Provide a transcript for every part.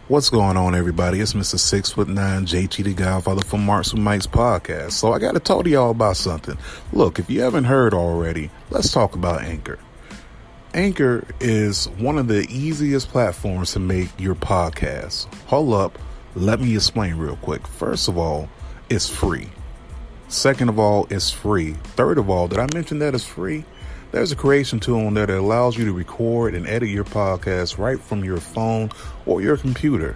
What's going on, everybody? It's Mr. 6'9", JT the Godfather from Marks with Mike's podcast. So I got to talk to y'all about something. Look, if you haven't heard already, let's talk about Anchor. Anchor is one of the easiest platforms to make your podcast. Hold up, let me explain real quick. First of all, it's free. Second of all, it's free. Third of all, did I mention that it's free? There's a creation tool on there that allows you to record and edit your podcast right from your phone or your computer.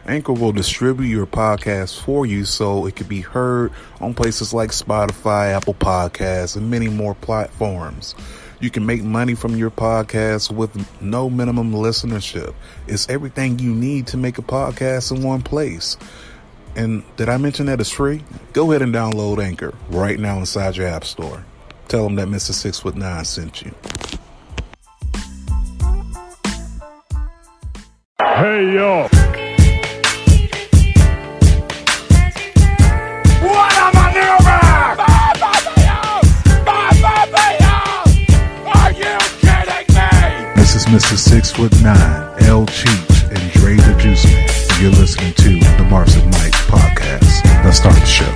Anchor will distribute your podcast for you so it can be heard on places like Spotify, Apple Podcasts, and many more platforms. You can make money from your podcast with no minimum listenership. It's everything you need to make a podcast in one place. And did I mention that it's free? Go ahead and download Anchor right now inside your app store. Tell them that Mr. 6'9" sent you. Hey, yo. What am I never? Are you kidding me? This is Mr. 6'9", L. Cheech, and Dre The Juiceman. And you're listening to the Marks of Mike podcast. Let's start the show.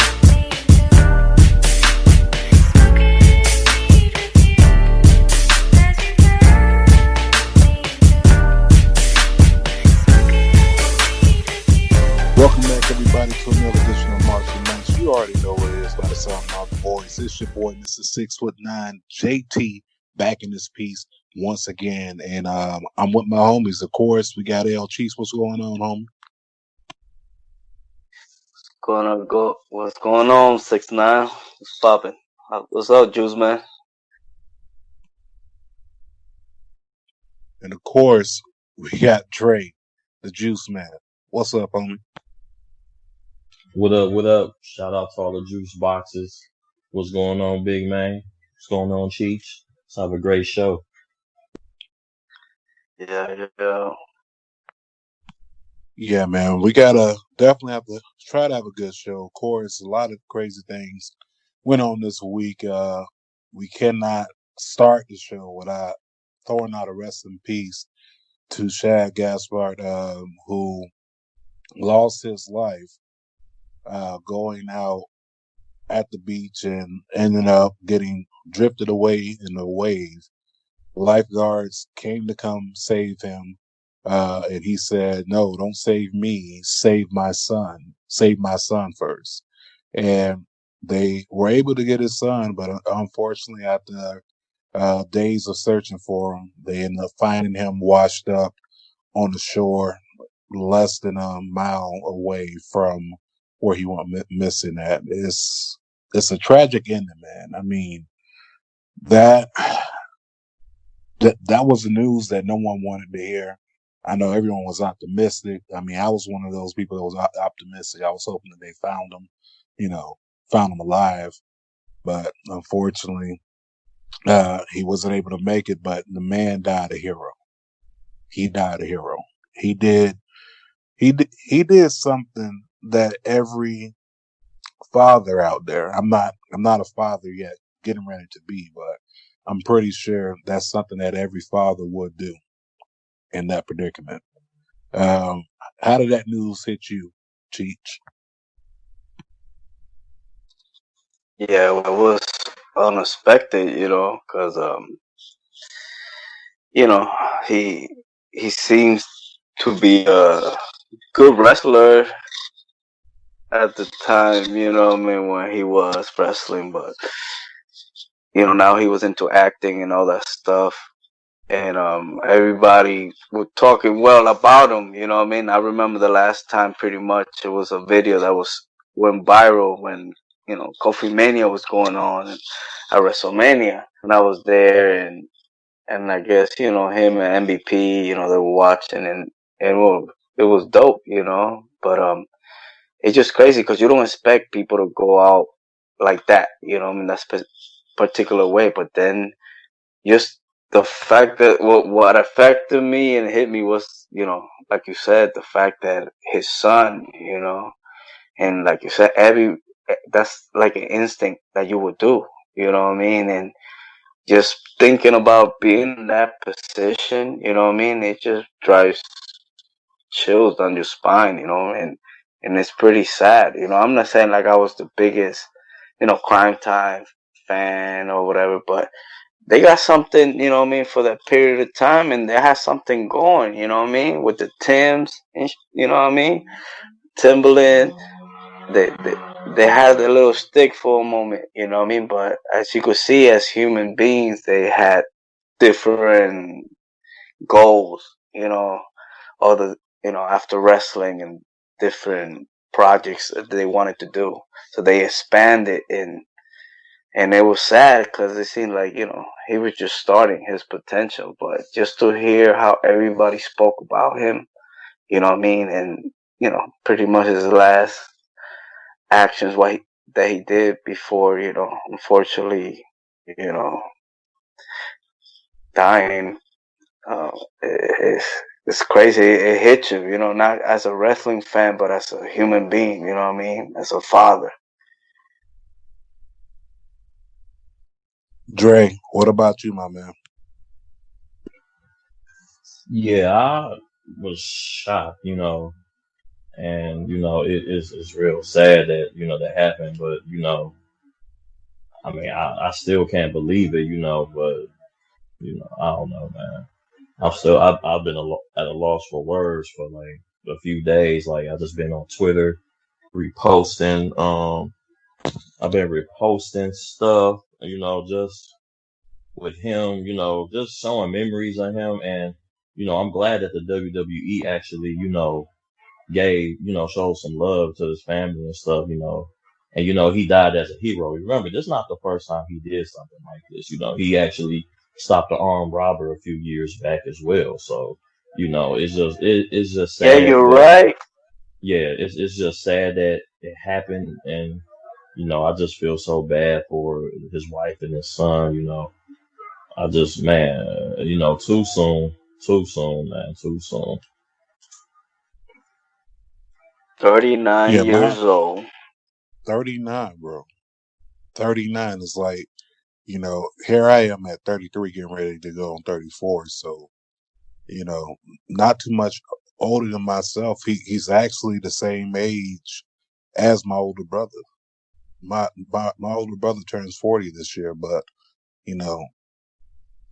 Welcome back, everybody, to another edition of Marks and Mike. You already know what it is by the sound of my voice. It's your boy, Mr. 6'9", JT, back in this piece once again. And I'm with my homies, of course. We got L. Cheese. What's going on, homie? What's going on, 6'9"? What's poppin'? What's up, Juiceman? And of course, we got Dre, the Juiceman. What's up, homie? What up, what up? Shout out to all the juice boxes. What's going on, big man? What's going on, Cheech? Let's have a great show. Yeah, man. We gotta definitely have to try to have a good show. Of course, a lot of crazy things went on this week. We cannot start the show without throwing out a rest in peace to Shad Gaspard, who lost his life going out at the beach and ended up getting drifted away in a wave. Lifeguards came to come save him, and he said, "No, don't save me. Save my son. Save my son first." And they were able to get his son, but unfortunately, after days of searching for him, they ended up finding him washed up on the shore, less than a mile away from where he went missing at. It's a tragic ending, man. I mean, that was the news that no one wanted to hear. I know everyone was optimistic. I mean, I was one of those people that was optimistic. I was hoping that they found him alive. But unfortunately, he wasn't able to make it. But the man died a hero. He died a hero. He did something that every father out there, I'm not a father yet, getting ready to be, but I'm pretty sure that's something that every father would do in that predicament. How did that news hit you, Cheech? Yeah, well, it was unexpected, because he seems to be a good wrestler at the time, when he was wrestling, but now he was into acting and all that stuff. And everybody was talking well about him, I remember the last time pretty much it was a video that went viral when, Coffee Mania was going on at WrestleMania. And I was there and I guess, him and MVP, they were watching and it was dope, But it's just crazy because you don't expect people to go out like that, that particular way. But then just the fact that what affected me and hit me was, like you said, the fact that his son, and like you said, that's like an instinct that you would do, and just thinking about being in that position, it just drives chills down your spine, and it's pretty sad. I'm not saying like I was the biggest, Crime Time fan or whatever, but they got something, for that period of time, and they had something going, with the Tims, and Timberland. They had a little stick for a moment, but as you could see, as human beings, they had different goals, other, after wrestling and different projects that they wanted to do. So they expanded, and it was sad because it seemed like, he was just starting his potential. But just to hear how everybody spoke about him, and, pretty much his last actions, that he did before, unfortunately, you know, dying, it's crazy. It hits you, not as a wrestling fan, but as a human being, as a father. Dre, what about you, my man? Yeah, I was shocked, and it's real sad that that happened, but I mean, I still can't believe it, but I don't know, man. I've been at a loss for words for like a few days. Like I just been on Twitter reposting. I've been reposting stuff. Just with him. Just showing memories of him, and I'm glad that the WWE actually gave showed some love to his family and stuff. And he died as a hero. Remember, this is not the first time he did something like this. He actually stopped the armed robber a few years back as well. So, it's just Yeah, sad you're that right. yeah, it's just sad that it happened, and I just feel so bad for his wife and his son. I just man, too soon, man, too soon. 39 Yeah, my years old. 39, bro. 39 is like, here I am at 33 getting ready to go on 34. So, not too much older than myself. He's actually the same age as my older brother. My older brother turns 40 this year, but, you know,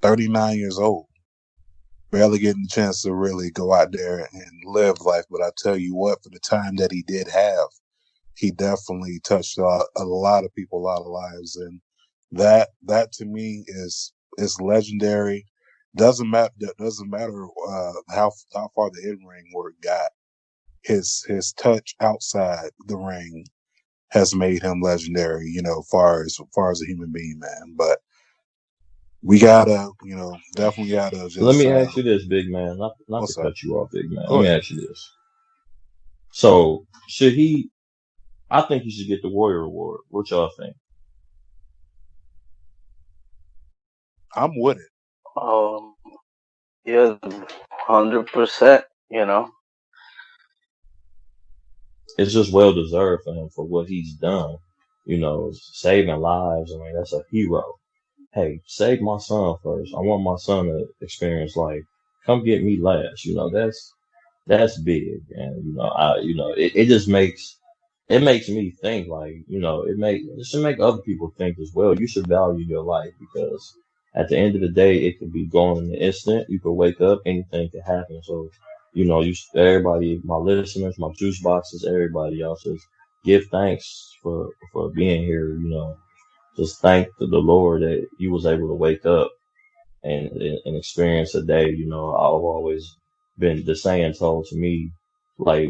39 years old. Barely getting the chance to really go out there and live life. But I tell you what, for the time that he did have, he definitely touched a lot of people, a lot of lives, and that to me is legendary. Doesn't matter how far the in ring work got. His touch outside the ring has made him legendary. Far as a human being, man. But we gotta, definitely gotta So let just me ask you this, big man, not to what's up? cut you off, big man. Let Go me ahead. ask you this. So should he? I think he should get the Warrior Award. What y'all think? I'm with it. Um, yeah, 100%, It's just well deserved for him for what he's done. Saving lives. I mean, that's a hero. Hey, save my son first. I want my son to experience life. Come get me last. That's big, and it just makes me think like it should make other people think as well. You should value your life because at the end of the day, it could be gone in an instant. You could wake up, anything could happen. So everybody, my listeners, my juice boxes, everybody else, just give thanks for being here. Just thank the Lord that you was able to wake up and experience a day. I've always been the saying told to me, like,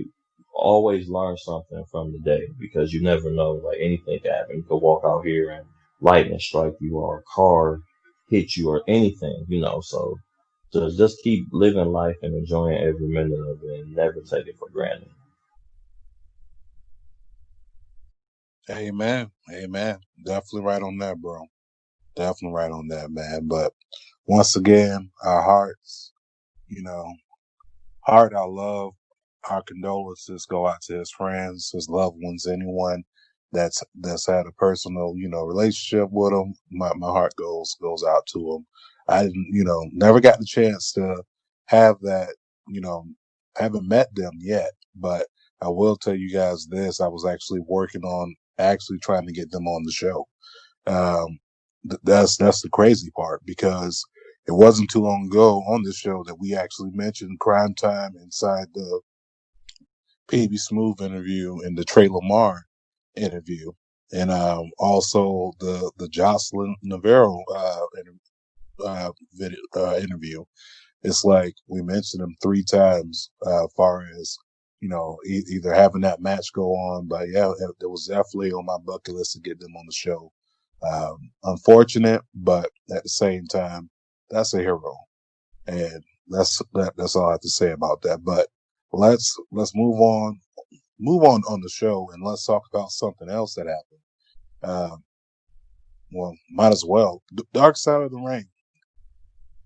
always learn something from the day because you never know, like anything can happen. You could walk out here and lightning strike you or a car hit you or anything, so just keep living life and enjoying every minute of it and never take it for granted. Amen. Amen. Definitely right on that, bro. Definitely right on that, man. But once again, our hearts, you know, Hart, our love, our condolences go out to his friends, his loved ones, anyone that's had a personal, relationship with him. My heart goes out to him. I didn't, never got the chance to have that, you know, haven't met them yet, but I will tell you guys this: I was actually working on actually trying to get them on the show. Um, that's the crazy part, because it wasn't too long ago on this show that we actually mentioned Crime Time inside the PB Smooth interview and the Trey Lamar interview, and also the Jocelyn Navarro interview. It's like we mentioned them 3 times, far as, either having that match go on. But yeah, it was definitely on my bucket list to get them on the show. Unfortunate, but at the same time, that's a hero, and that's all I have to say about that. But let's move on the show, and let's talk about something else that happened. Well, might as well. Dark Side of the Ring.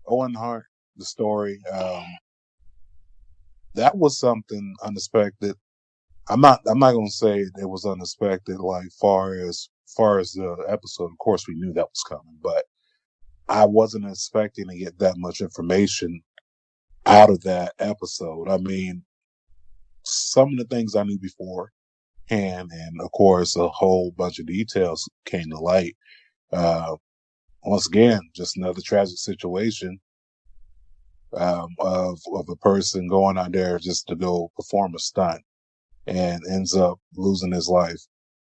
Owen Hart, the story. That was something unexpected. I'm not gonna say it was unexpected, like far as the episode. Of course, we knew that was coming, but I wasn't expecting to get that much information out of that episode. I mean, some of the things I knew beforehand, and of course, a whole bunch of details came to light. Once again, just another tragic situation, of a person going out there just to go perform a stunt and ends up losing his life.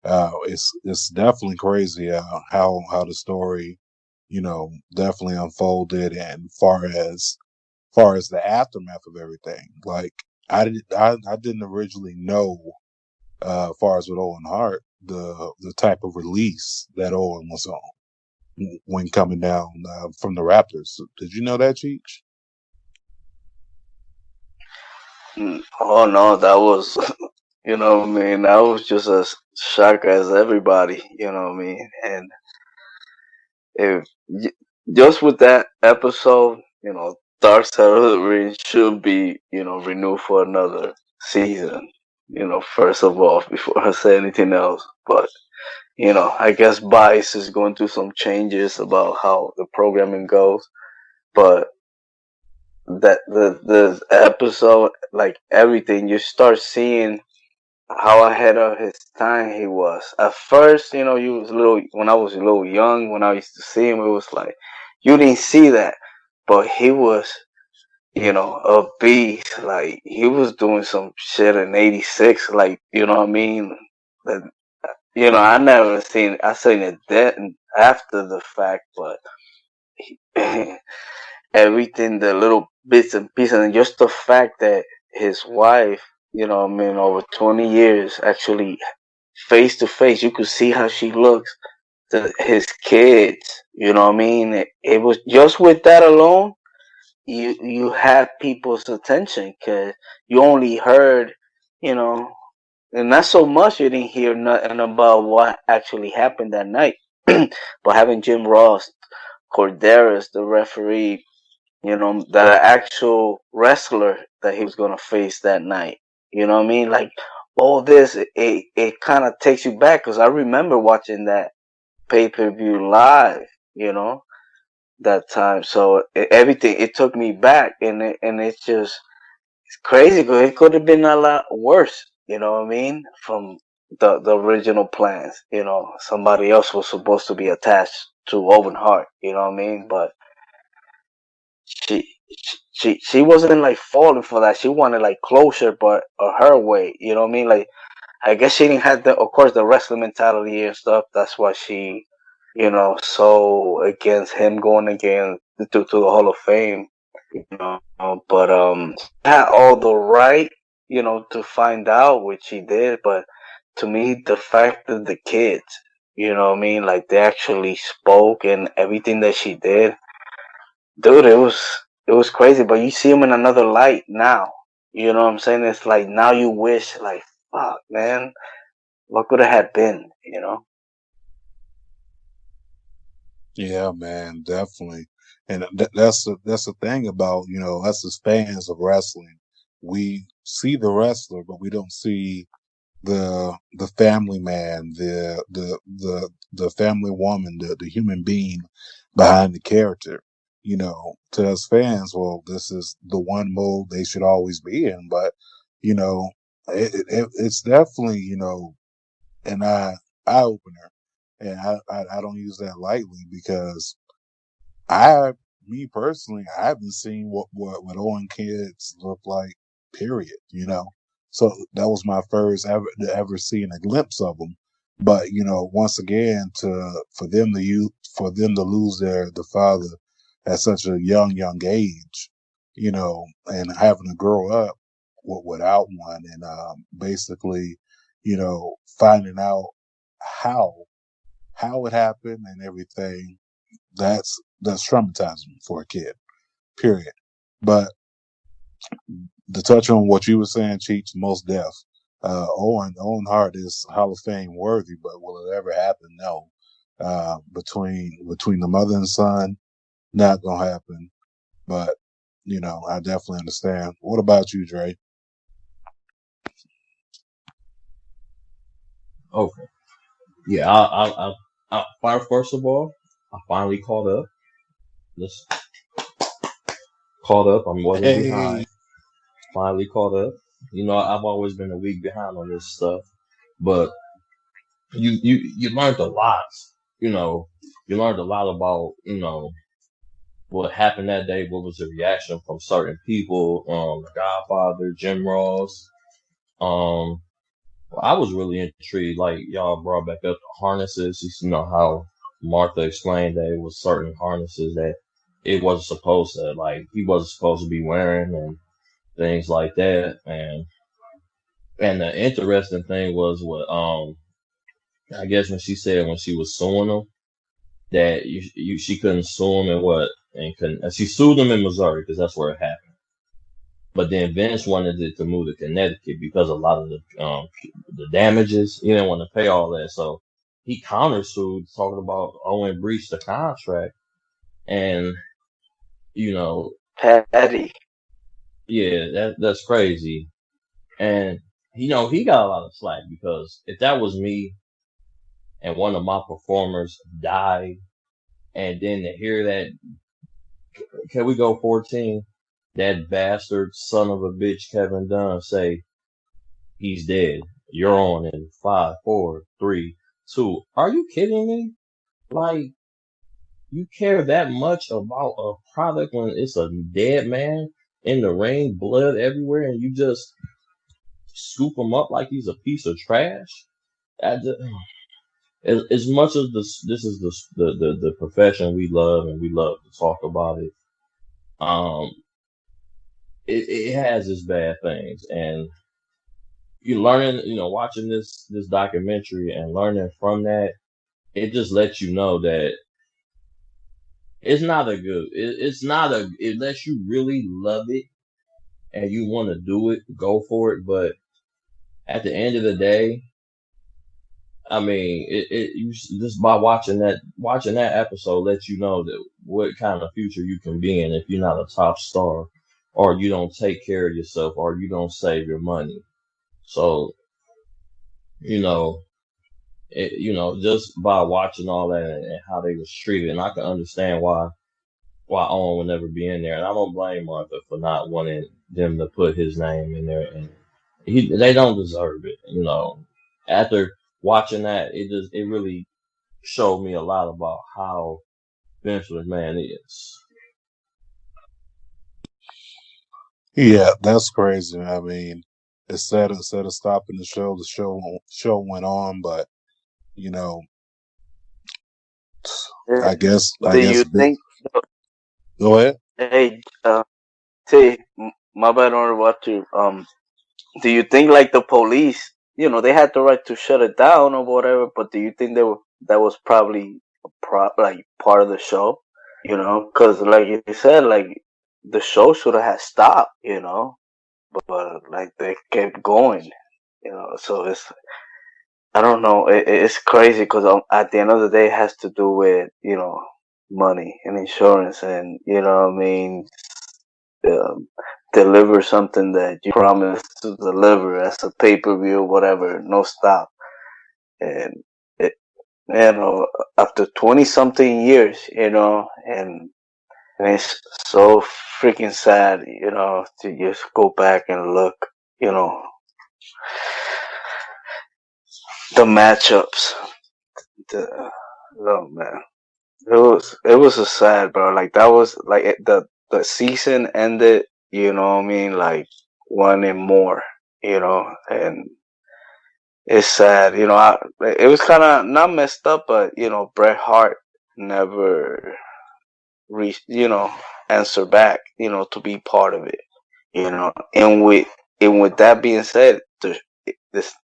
It's definitely crazy, how the story, definitely unfolded, and far as the aftermath of everything. Like, I didn't originally know, far as with Owen Hart, the type of release that Owen was on when coming down, from the Raptors. Did you know that, Cheech? Oh no, that was, what I mean, that was just as shock as everybody, what I mean, and if just with that episode, Dark Side of the Ring should be, renewed for another season. First of all, before I say anything else, but I guess Bice is going through some changes about how the programming goes, but that the episode, like everything, you start seeing how ahead of his time he was. At first, you was little when I was a little young, when I used to see him, it was like you didn't see that, but he was, a beast. Like he was doing some shit in '86, like what I mean. That I never seen. I seen it then after the fact, but everything, the little bits and pieces, and just the fact that his wife, what I mean, over 20 years, actually face to face, you could see how she looks to his kids. What I mean? It was just with that alone, you had people's attention, because you only heard, you know, and not so much you didn't hear nothing about what actually happened that night. But having Jim Ross, Corderas, the referee, the actual wrestler that he was gonna face that night. You know what I mean? Like all this, it kind of takes you back, because I remember watching that pay-per-view live. That time. So everything, it took me back, and it's just it's crazy, because it could have been a lot worse. You know what I mean? From the original plans. Somebody else was supposed to be attached to Owen Hart. You know what I mean? But she she wasn't like falling for that. She wanted like closure, but her way. You know what I mean? Like I guess she didn't have the, of course, the wrestling mentality and stuff. That's why she, so against him going again to the Hall of Fame. But had all the right, to find out, which she did. But to me, the fact that the kids, you know what I mean, like they actually spoke and everything that she did, dude, it was crazy. But you see him in another light now. You know what I'm saying? It's like now you wish, like, fuck, man, what could it have been? Yeah, man, definitely. And that's the thing about, us as fans of wrestling. We see the wrestler, but we don't see the family man, the family woman, the human being behind the character. to us fans, well, this is the one mold they should always be in. But, it's definitely, an eye opener. And I don't use that lightly because me personally, I haven't seen what Owen kids look like, period, So that was my first ever seeing a glimpse of them. But, once again, for them to lose the father at such a young age, and having to grow up without one, and basically, finding out how it happened and everything, that's traumatizing for a kid, period. But to touch on what you were saying, Cheech, most deaf. Owen Hart is Hall of Fame worthy, but will it ever happen? No. Between the mother and son, not gonna happen. But I definitely understand. What about you, Dre? Okay. Yeah, first of all, I finally caught up. Just caught up. I wasn't Hey, behind. Finally caught up. I've always been a week behind on this stuff, but you learned a lot. You know, you learned a lot about what happened that day. What was the reaction from certain people? The Godfather, Jim Ross. Um, I was really intrigued. Like y'all brought back up the harnesses. How Martha explained that it was certain harnesses that it wasn't supposed to, like, he wasn't supposed to be wearing and things like that. And the interesting thing was what I guess when she said when she was suing him that she couldn't sue him and she sued him in Missouri because that's where it happened. But then Vince wanted it to move to Connecticut because a lot of the damages, he didn't want to pay all that, so he countersued, talking about Owen breached the contract. And you know, Patty. yeah, that's crazy. And he got a lot of slack because if that was me and one of my performers died, and then to hear that, can we go 14? That bastard son of a bitch Kevin Dunn say he's dead. You're on in 5, 4, 3, 2. Are you kidding me? Like, you care that much about a product when it's a dead man in the ring, blood everywhere, and you just scoop him up like he's a piece of trash? As much as this is the profession we love and we love to talk about it, um, it has its bad things, and you learning, watching this documentary and learning from that, it just lets you know that it's not a good. It's not a. Unless you really love it and you want to do it, go for it. But at the end of the day, I mean, you just by watching that episode lets you know that what kind of future you can be in if you're not a top star, or you don't take care of yourself, or you don't save your money. So, you know, just by watching all that and how they was treated, and I can understand why Owen would never be in there, and I don't blame Martha for not wanting them to put his name in there, and they don't deserve it. After watching that, it really showed me a lot about how Vince McMahon is. yeah, that's crazy. I mean, instead of stopping the show went on. But you know, I guess Do you think? Go ahead. Hey, say, my bad on what you. Do you think like the police? They had the right to shut it down or whatever. But do you think that was probably like part of the show? Because like you said, like the show should have had stopped. But like they kept going. So it's, I don't know. It's crazy because at the end of the day, it has to do with money and insurance, and what I mean, um, deliver something that you promised to deliver as a pay per view, whatever, no stop, and it, after 20 something years, and And it's so freaking sad, you know, to just go back and look, you know, the matchups. Oh man, it was a sad, bro. Like that was like the season ended, you know what I mean, like wanting more, you know, and it's sad, you know. It was kind of not messed up, but you know, Bret Hart never you know, answer back, you know, to be part of it, you know. And with that being said, the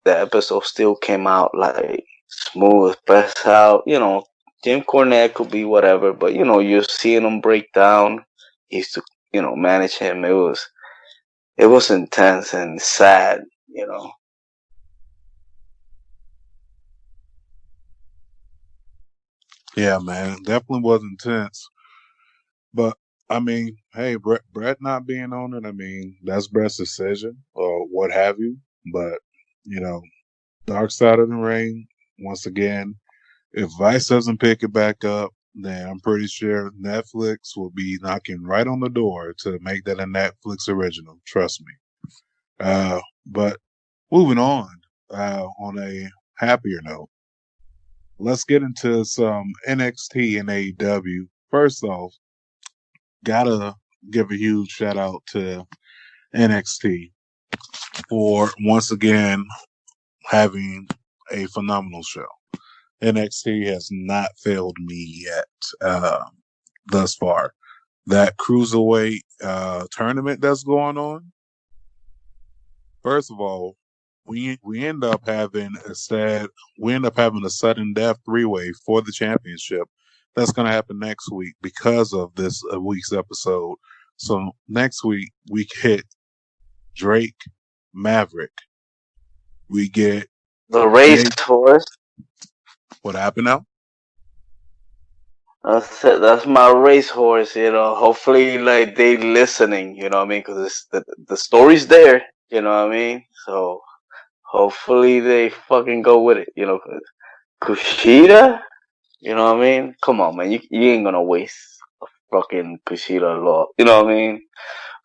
episode still came out like smooth, press out, you know. Jim Cornette could be whatever, but you know, you're seeing him break down. He used to, you know, manage him. It was intense and sad, you know. Yeah, man, definitely was intense. But I mean, hey, Brett not being on it, I mean, that's Brett's decision or what have you. But you know, Dark Side of the Ring, once again, if Vice doesn't pick it back up, then I'm pretty sure Netflix will be knocking right on the door to make that a Netflix original. Trust me. But moving on a happier note, let's get into some NXT and AEW. First off, gotta give a huge shout out to NXT for once again having a phenomenal show. NXT has not failed me yet thus far. That cruiserweight tournament that's going on. First of all, we end up having a sudden death 3-way for the championship. That's going to happen next week because of this week's episode. So next week we get Drake, Maverick. We get The Jay. racehorse. What happened now? That's it. That's my racehorse. You know, hopefully, like they listening. You know what I mean? Because the story's there. You know what I mean? So hopefully they fucking go with it. You know, Kushida. You know what I mean? Come on, man. You ain't gonna waste a fucking Kushida law. You know what I mean?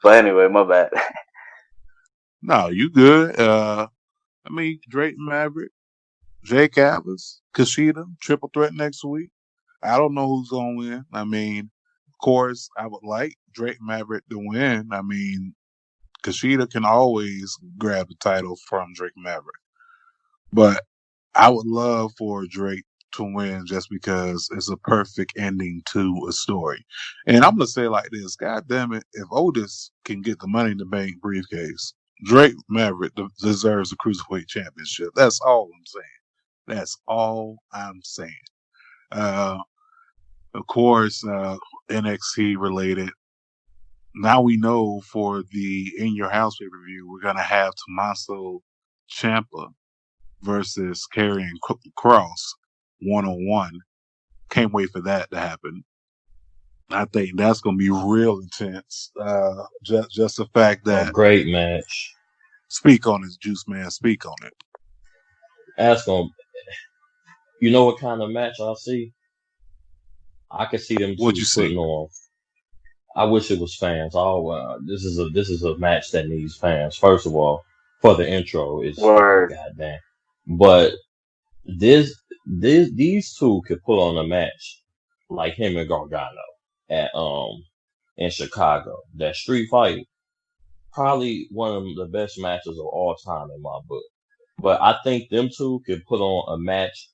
But anyway, my bad. No, you good. I mean, Drake, Maverick, Jake Atlas, Kushida, triple threat next week. I don't know who's going to win. I mean, of course, I would like Drake Maverick to win. I mean, Kushida can always grab the title from Drake Maverick. But I would love for Drake to win just because it's a perfect ending to a story. And I'm going to say it like this. God damn it, if Otis can get the Money in the Bank briefcase, Drake Maverick deserves the Cruiserweight Championship. That's all I'm saying. That's all I'm saying. Uh, of course, NXT related. Now we know for the In Your House pay-per-view, we're going to have Tommaso Ciampa versus Karrion Cross 1-on-1. Can't wait for that to happen. I think that's going to be real intense. Just the fact A that great match. speak on it, Juice Man, speak on it. That's gonna. You know what kind of match I see? I could see them What'd two you see? putting on. I wish it was fans. This is a match that needs fans. First of all, for the intro, it's Word. goddamn. But these two could put on a match like him and Gargano at in Chicago. That street fight, probably one of the best matches of all time in my book. But I think them two could put on a match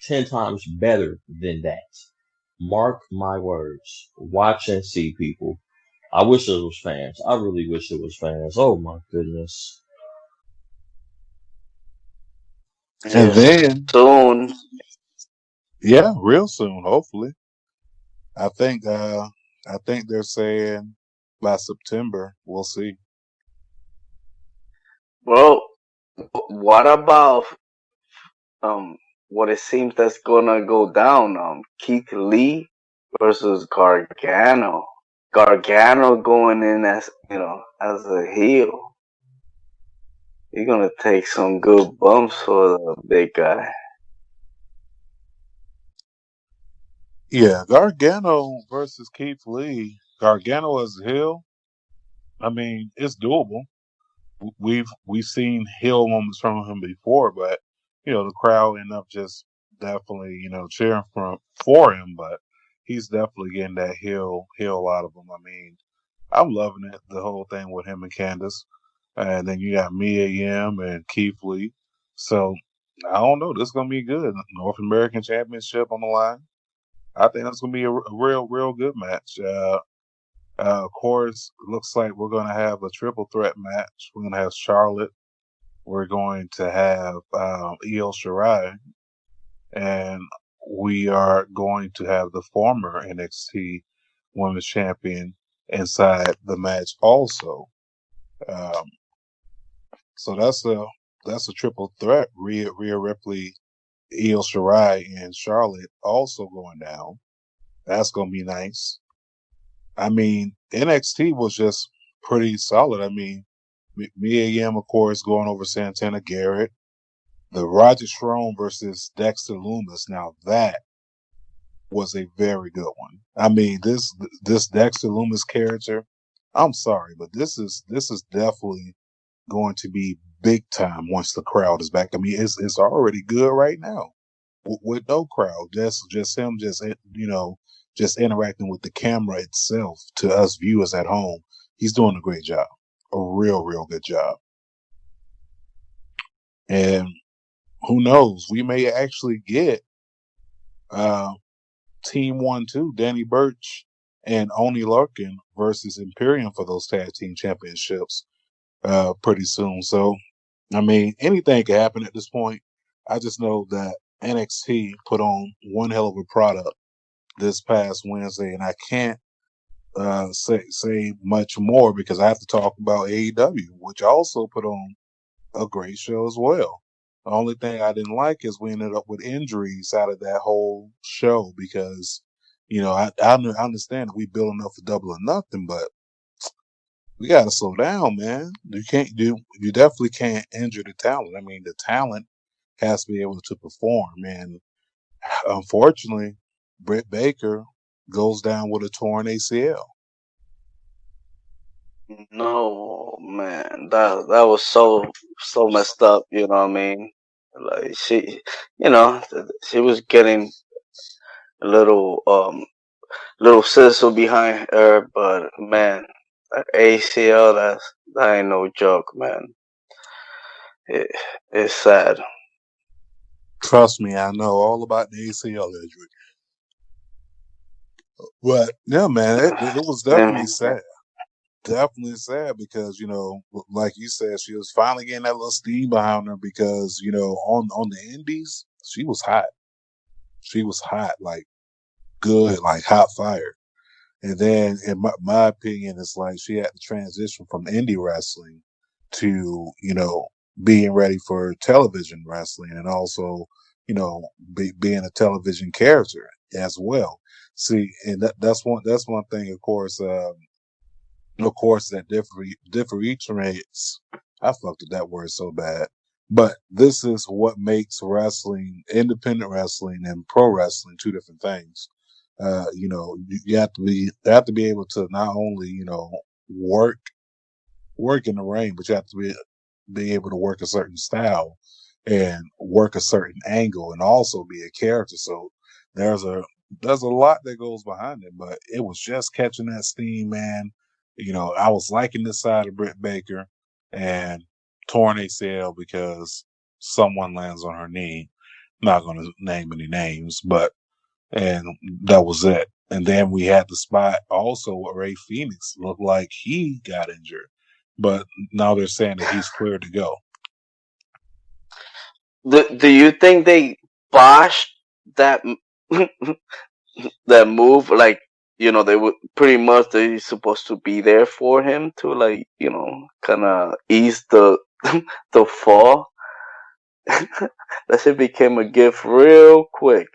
10 times better than that. Mark my words. Watch and see, people. I wish it was fans. I really wish it was fans. Oh my goodness. And then, Soon. yeah, real soon, hopefully. I think they're saying by September. We'll see. Well, what about what it seems that's gonna go down? Keith Lee versus Gargano. Gargano going in as, you know, as a heel. You're gonna take some good bumps for the big guy. Yeah, Gargano versus Keith Lee. Gargano as a heel. I mean, it's doable. We've seen heel moments from him before, but the crowd end up just definitely cheering for him. But he's definitely getting that heel out of him. I mean, I'm loving it, the whole thing with him and Candace, and then you got Mia Yim and Keith Lee. So I don't know. This is gonna be good. North American Championship on the line. I think that's gonna be a real good match. Of course, it looks like we're going to have a triple threat match. We're going to have Charlotte. We're going to have Io Shirai. And we are going to have the former NXT Women's Champion inside the match also. Um, so that's a triple threat. Rhea Ripley, Io Shirai, and Charlotte also going down. That's going to be nice. I mean, NXT was just pretty solid. I mean, Mia Yim, of course, going over Santana Garrett. The Roger Strong versus Dexter Lumis. Now that was a very good one. I mean, this Dexter Lumis character. I'm sorry, but this is definitely going to be big time once the crowd is back. I mean, it's already good right now with no crowd. Just him, just interacting with the camera itself to us viewers at home. He's doing a great job, a real good job. And who knows, we may actually get uh, Team 1-2, Danny Burch and Oni Larkin versus Imperium for those tag team championships pretty soon. So, I mean, anything can happen at this point. I just know that NXT put on one hell of a product this past Wednesday, and I can't say much more because I have to talk about AEW, which also put on a great show as well. The only thing I didn't like is we ended up with injuries out of that whole show because, I understand that we building up for Double or Nothing, but we got to slow down, man. You definitely can't injure the talent. I mean, the talent has to be able to perform, and unfortunately, Britt Baker goes down with a torn ACL. No, man, that was so messed up. You know what I mean? Like she was getting a little sizzle behind her, but man, that ACL, that ain't no joke, man. It, it's sad. Trust me, I know all about the ACL injury. But yeah, man, it was definitely Damn. sad. Definitely sad because like you said, she was finally getting that little steam behind her because on the Indies she was hot. She was hot, like good, like hot fire. And then, in my opinion, it's like she had to transition from indie wrestling to being ready for television wrestling, and also being a television character as well. See, and that's one thing, of course. That differentiates. I fucked with that word so bad. But this is what makes wrestling, independent wrestling, and pro wrestling two different things. You have to be able to not only work work in the ring, but you have to be able to work a certain style and work a certain angle, and also be a character. So there's a there's a lot that goes behind it, but it was just catching that steam, man. I was liking this side of Britt Baker and torn ACL because someone lands on her knee. Not going to name any names, but and that was it. And then we had the spot also where Ray Phoenix looked like he got injured, but now they're saying that he's clear to go. Do you think they botched that that move? Like, they would pretty much they supposed to be there for him to, like, kind of ease the the fall. That shit became a gift real quick.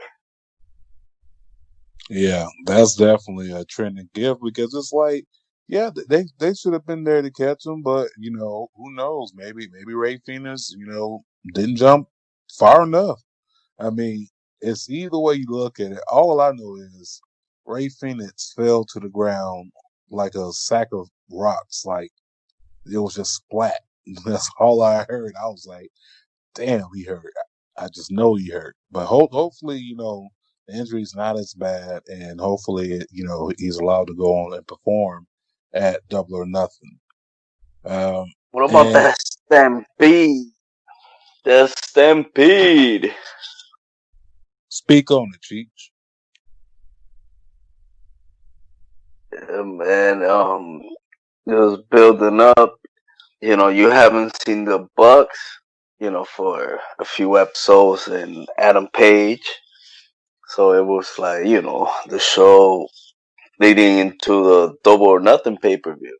Yeah, that's definitely a trending gift because it's like, yeah, they should have been there to catch him, but who knows? Maybe Ray Phoenix, didn't jump far enough. I mean, it's either way you look at it. All I know is Ray Phoenix fell to the ground like a sack of rocks. Like it was just splat. That's all I heard. I was like, damn, he hurt. I just know he hurt. But hopefully, the injury's not as bad, and hopefully, he's allowed to go on and perform at Double or Nothing. What about And that stampede? The stampede. speak on it, Cheech. Man, it was building up. You haven't seen the Bucks, for a few episodes, and Adam Page. So it was like, the show leading into the Double or Nothing pay-per-view.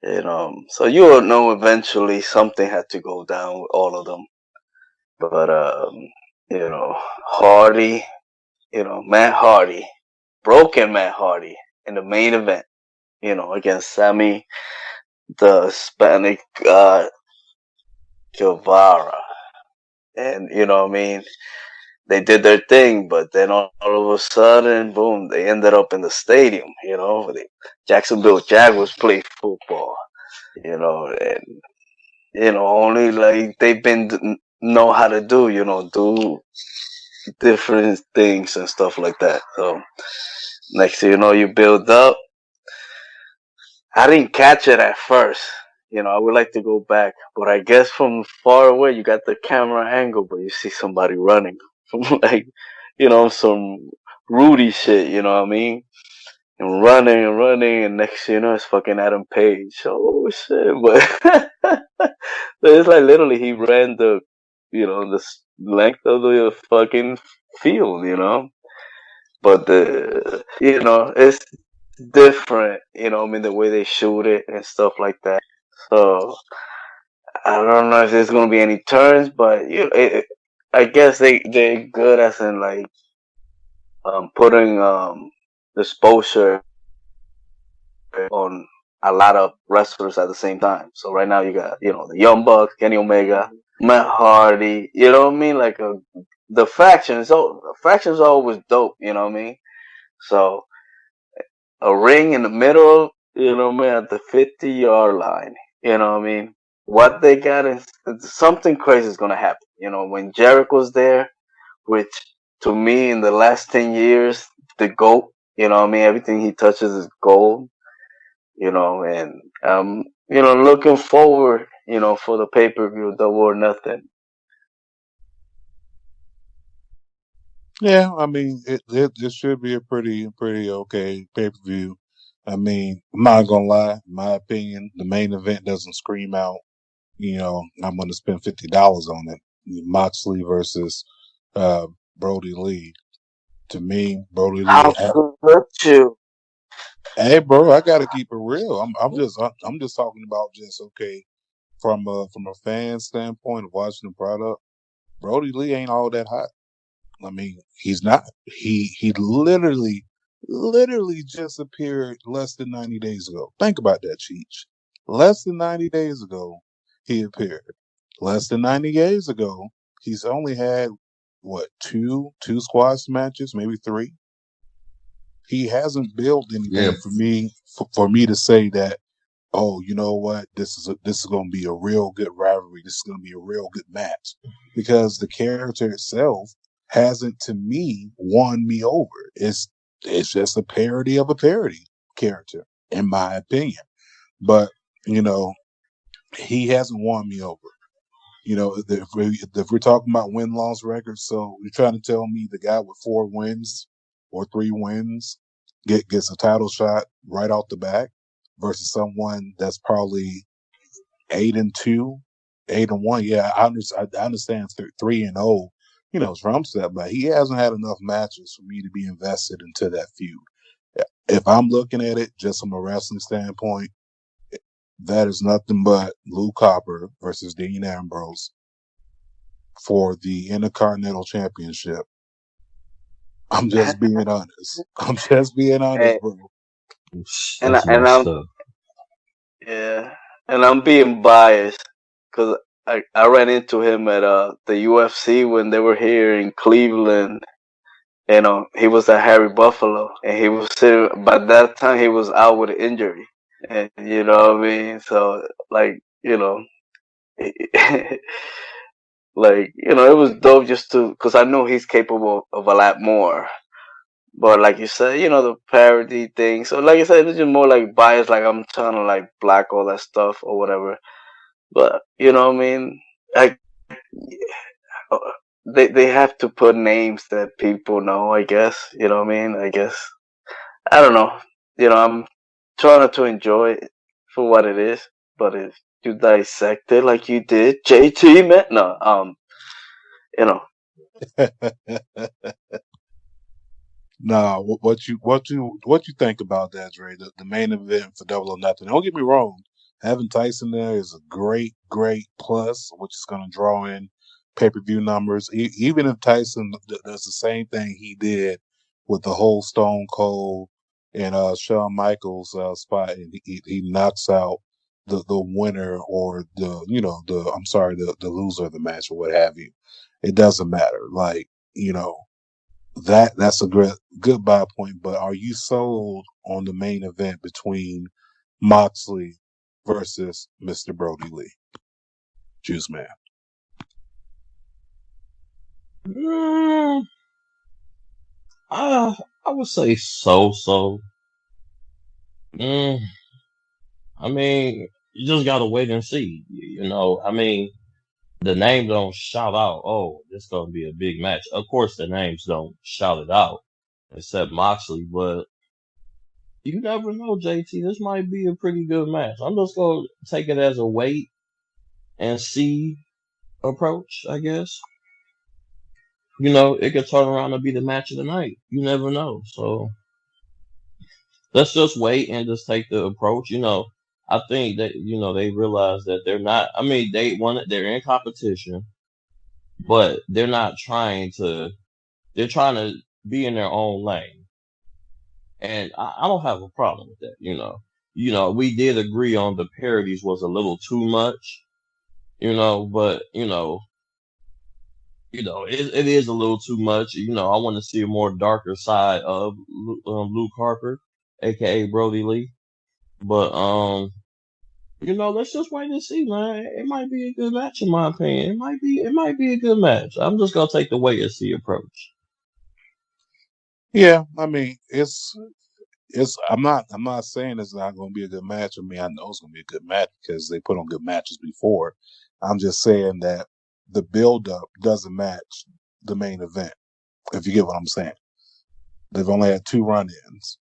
And so you will know eventually something had to go down with all of them. But Hardy, Matt Hardy, broken Matt Hardy in the main event, against Sammy the Hispanic Guevara. And they did their thing, but then all of a sudden, boom, they ended up in the stadium, the Jacksonville Jaguars play football, and only like they've been know how to do, do different things and stuff like that. So next thing you know, you build up. I didn't catch it at first. I would like to go back, but I guess from far away you got the camera angle, but you see somebody running from like, some Rudy shit. You know what I mean? And running, and next thing you know, it's fucking Adam Page. Oh shit! But it's like literally he ran the length of the fucking field. But it's different. The way they shoot it and stuff like that. So I don't know if there's gonna be any turns, but I guess they're good as in like putting exposure on a lot of wrestlers at the same time. So right now you got the Young Bucks, Kenny Omega, Matt Hardy. You know what I mean? Like the factions. The factions are always dope. You know what I mean? So a ring in the middle, at the 50-yard line. You know what I mean? What they got is something crazy is gonna happen. When Jericho's there, which to me in the last 10 years, the GOAT. You know what I mean? Everything he touches is gold. And looking forward, for the pay-per-view, Double or Nothing. Yeah, I mean, it should be a pretty okay pay-per-view. I mean, I'm not gonna lie, in my opinion, the main event doesn't scream out, I'm gonna spend $50 on it. Moxley versus Brody Lee. To me, Brody How Lee. could you? Hey, bro, I gotta keep it real. I'm just talking about just okay from a fan standpoint of watching the product. Brody Lee ain't all that hot. I mean, he's not. He literally just appeared less than 90 days ago. Think about that, Cheech. Less than 90 days ago, he appeared. Less than 90 days ago, he's only had what two squash matches, maybe three. He hasn't built anything for me to say that. Oh, you know what? This is going to be a real good rivalry. This is going to be a real good match because the character itself hasn't, to me, won me over. It's just a parody of a parody character, in my opinion. But he hasn't won me over. If we're talking about win-loss records, so you're trying to tell me the guy with 4 wins or 3 wins gets a title shot right off the back versus someone that's probably 8-2, 8-1. Yeah, I understand 3-0. Trump's that, but he hasn't had enough matches for me to be invested into that feud. If I'm looking at it just from a wrestling standpoint, that is nothing but Luke Harper versus Dean Ambrose for the Intercontinental Championship. I'm just being honest. Hey, Bro. and I'm being biased because I ran into him at the UFC when they were here in Cleveland. You know, he was at Harry Buffalo, and he was sitting. By that time, he was out with an injury, and you know what I mean. So, like, you know, like, you know, it was dope just to, because I know he's capable of a lot more. But like you said, you know, the parody thing. So like I said, it's just more like bias. Like I'm trying to like black all that stuff or whatever. But you know what I mean? Like uh, they have to put names that people know. I guess you know what I mean. I guess I don't know. You know, I'm trying to enjoy it for what it is. But if you dissect it like you did, JT man, no, you know, Nah, what you think about that, Dre? The main event for Double or Nothing. Don't get me wrong, having Tyson there is a great plus, which is going to draw in pay-per-view numbers. Even if Tyson does the same thing he did with the whole Stone Cold and Shawn Michaels spot, and he knocks out the winner or the loser of the match or what have you. It doesn't matter. Like, you know. That's a good buy point, but are you sold on the main event between Moxley versus Mr. Brody Lee, Juiceman? Mm, I would say so. Mm, I mean, you just gotta wait and see. You know, I mean, the name don't shout out, oh, this gonna be a big match. Of course, the names don't shout it out, except Moxley. But you never know, JT. This might be a pretty good match. I'm just gonna take it as a wait and see approach, I guess. You know, it could turn around and be the match of the night. You never know. So let's just wait and just take the approach. You know, I think that, you know, they realize that they're not, I mean, they're in competition, but they're trying to be in their own lane. And I don't have a problem with that, you know. You know, we did agree on the parodies was a little too much, you know, but, it is a little too much. You know, I want to see a more darker side of Luke Harper, aka Brody Lee. But let's just wait and see, man. It might be a good match in my opinion. It might be a good match. I'm just gonna take the wait and see approach. Yeah, I mean it's I'm not saying it's not going to be a good match. I mean, I know it's going to be a good match because they put on good matches before. I'm just saying that the build up doesn't match the main event. If you get what I'm saying, they've only had 2 run-ins.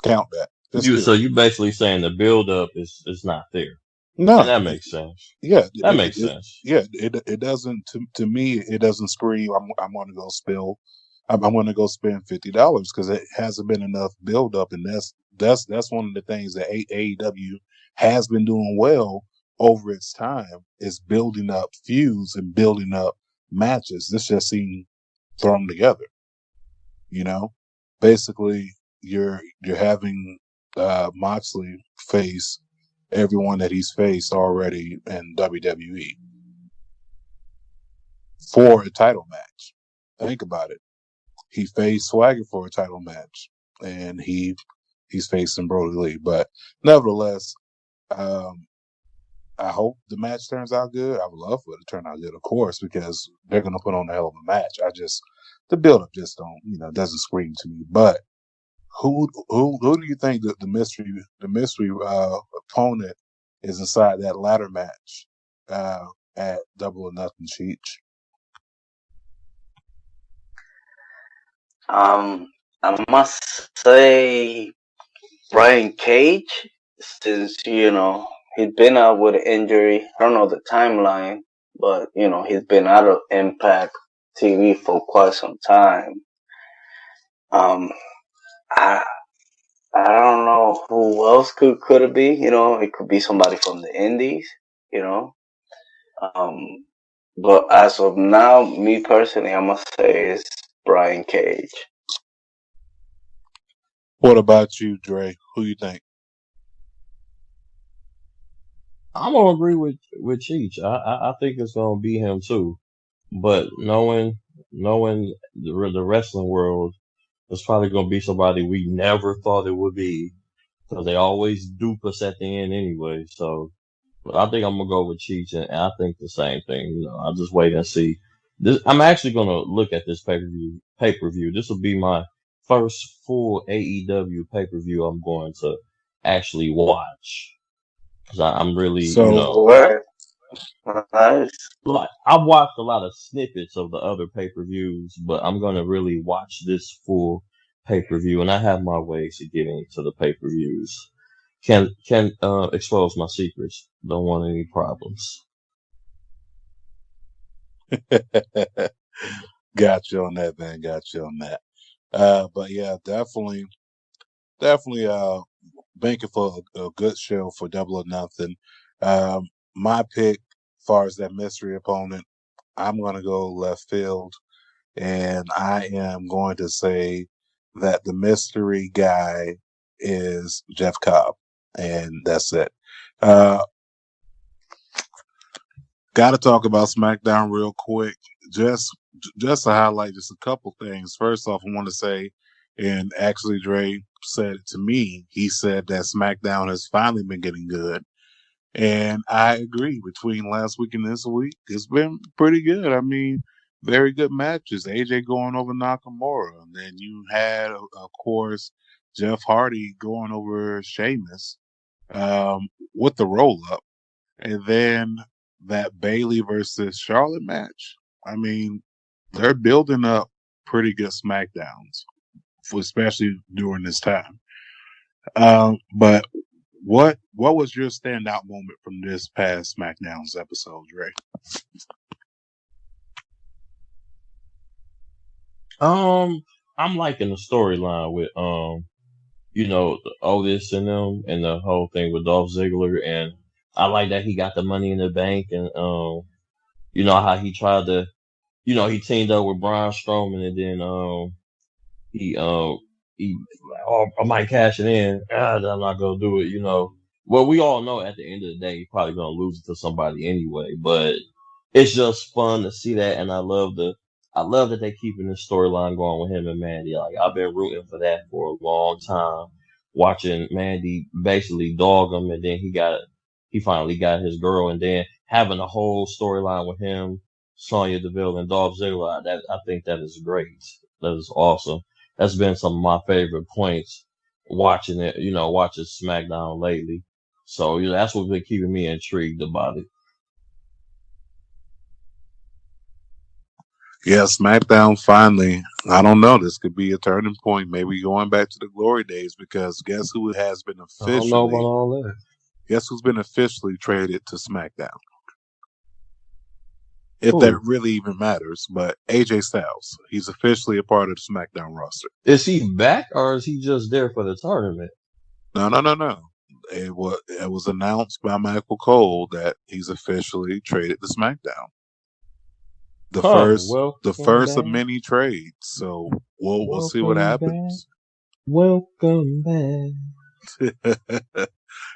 Count that. Just You do so it. you basically saying the build up is not there. And No, that makes sense. yeah, That makes sense. it doesn't. To me, it doesn't scream. I'm going to go spill. I'm going to go spend $50 because it hasn't been enough build up, and that's one of the things that AEW has been doing well over its time is building up feuds and building up matches. This just seemed thrown together. You know, basically you're having Moxley face everyone that he's faced already in WWE for a title match. Think about it. He faced Swagger for a title match, and he's facing Brody Lee. But nevertheless, um, I hope the match turns out good. I would love for it to turn out good, of course, because they're going to put on a hell of a match. The build up just doesn't scream to me. But who do you think that the mystery opponent is inside that ladder match at Double or Nothing, Cheech? I must say Brian Cage, since he'd been out with an injury. I don't know the timeline, but he's been out of Impact TV for quite some time. I I don't know who else could it be. It could be somebody from the Indies. You know, um, but as of now, me personally, I must say is Brian Cage. What about you, Dre? Who you think? I'm gonna agree with Cheech. I think it's gonna be him too. But knowing the wrestling world, it's probably gonna be somebody we never thought it would be because they always dupe us at the end anyway. So, but I think I'm gonna go with Cheech, and I think the same thing. I'll just wait and see. This, I'm actually gonna look at this pay per view. This will be my first full AEW pay per view I'm going to actually watch because I'm really, So What? Nice. like I've watched a lot of snippets of the other pay-per-views, but I'm gonna really watch this full pay-per-view, and I have my ways to get into the pay-per-views. Can expose my secrets. Don't want any problems. got you on that, man. Got you on that. But yeah, definitely banking for a good show for Double or Nothing. My pick, as far as that mystery opponent, I'm gonna go left field, and I am going to say that the mystery guy is Jeff Cobb, and that's it. Uh, Got to talk about SmackDown real quick. Just just to highlight just a couple things. First off, I want to say, and actually Dre said it to me. He said that SmackDown has finally been getting good, and I agree. Between last week and this week, it's been pretty good. I mean, very good matches. AJ going over Nakamura, and then you had, of course, Jeff Hardy going over Sheamus with the roll up. And then that Bailey versus Charlotte match. I mean, they're building up pretty good SmackDowns, especially during this time. But what was your standout moment from this past SmackDown's episode, Ray? I'm liking the storyline with Otis and them, and the whole thing with Dolph Ziggler, and I like that he got the Money in the Bank, and how he tried to, he teamed up with Braun Strowman, and then he I might cash it in. I'm not gonna do it. Well, we all know at the end of the day, he's probably gonna lose it to somebody anyway. But it's just fun to see that, and I love that they keeping this storyline going with him and Mandy. Like I've been rooting for that for a long time, watching Mandy basically dog him, and then he finally got his girl, and then having a whole storyline with him, Sonya Deville, and Dolph Ziggler. I think that is great. That is awesome. That's been some of my favorite points watching it. Watching SmackDown lately. So that's what's been keeping me intrigued about it. Yeah, SmackDown finally. I don't know. This could be a turning point. Maybe going back to the glory days, because guess who has been I don't know about officially? all that. Guess who's been officially traded to SmackDown? If that Who really even matters, but AJ Styles, he's officially a part of the SmackDown roster. is he back, or is he just there for the tournament? No. It was announced by Michael Cole that he's officially traded to SmackDown. The Welcome first of back. many trades. So we'll see what Welcome back. happens. Welcome back.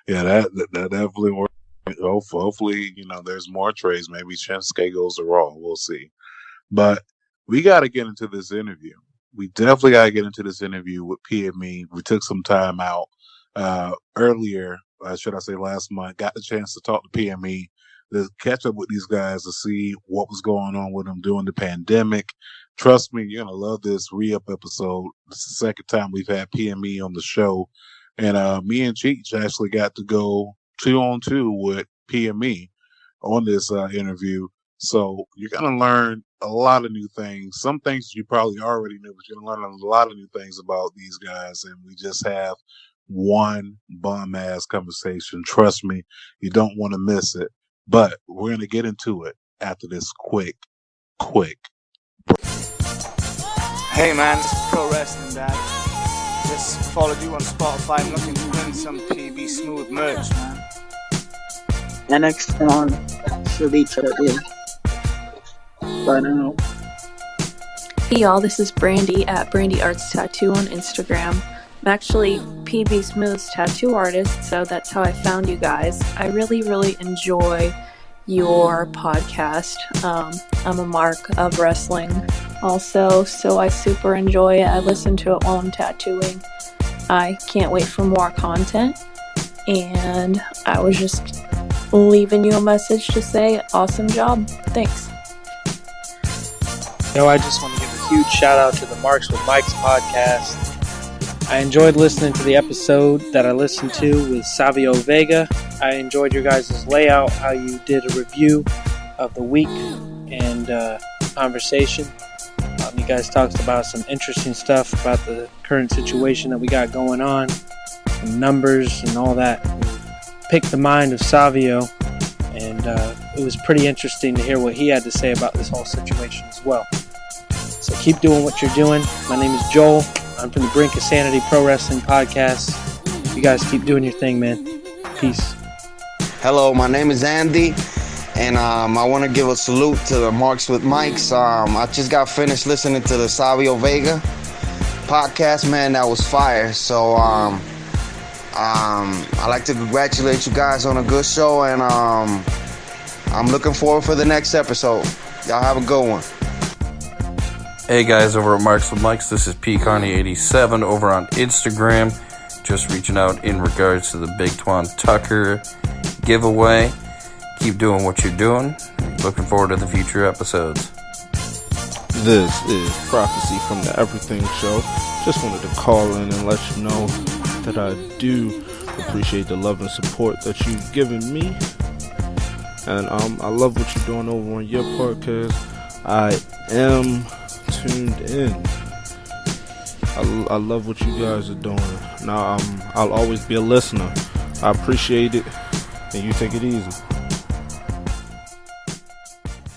Yeah, that definitely works. Hopefully, there's more trades. Maybe Shinsuke goes to Raw. We'll see. But we got to get into this interview. We definitely got to get into this interview with PME. We took some time out earlier, should I say last month, got the chance to talk to PME, to catch up with these guys to see what was going on with them during the pandemic. Trust me, you're going to love this re-up episode. It's the second time we've had PME on the show. And me and Cheech actually got to go 2-on-2 with PME on this interview. So you're going to learn a lot of new things. Some things you probably already knew, but you're going to learn a lot of new things about these guys. And we just have one bum-ass conversation. Trust me, you don't want to miss it. But we're going to get into it after this quick. Hey man, it's Pro Wrestling Dad. Just followed you on Spotify. I'm looking to win some PB Smooth merch, man. The next one should be today. But now. Hey y'all, this is Brandy at Brandy Arts Tattoo on Instagram. I'm actually PB Smooth's tattoo artist, so that's how I found you guys. I really, really enjoy your podcast. I'm a mark of wrestling also, so I super enjoy it. I listen to it while I'm tattooing. I can't wait for more content, and I was just leaving you a message to say awesome job. Thanks. I just want to give a huge shout out to the Marks with Mike's podcast. I enjoyed listening to the episode that I listened to with Savio Vega. I enjoyed your guys' layout, how you did a review of the week and conversation. You guys talked about some interesting stuff about the current situation that we got going on, and numbers and all that. Picked the mind of Savio, and it was pretty interesting to hear what he had to say about this whole situation as well. So keep doing what you're doing. My name is Joel. I'm from the Brink of Sanity Pro Wrestling Podcast. You guys keep doing your thing, man. Peace. Hello, my name is Andy, and I want to give a salute to the Marks with Mikes. I just got finished listening to the Savio Vega podcast, man. That was fire. So I'd like to congratulate you guys on a good show, and I'm looking forward for the next episode. Y'all have a good one. Hey guys, over at Marks with Mikes, this is pcarney87 over on Instagram. Just reaching out in regards to the Big Twan Tucker giveaway. Keep doing what you're doing. Looking forward to the future episodes. This is Prophecy from the Everything Show. Just wanted to call in and let you know that I do appreciate the love and support that you've given me. And I love what you're doing over on your part, because I am tuned in. I love what you guys are doing. Now I'll always be a listener. I appreciate it, and you take it easy.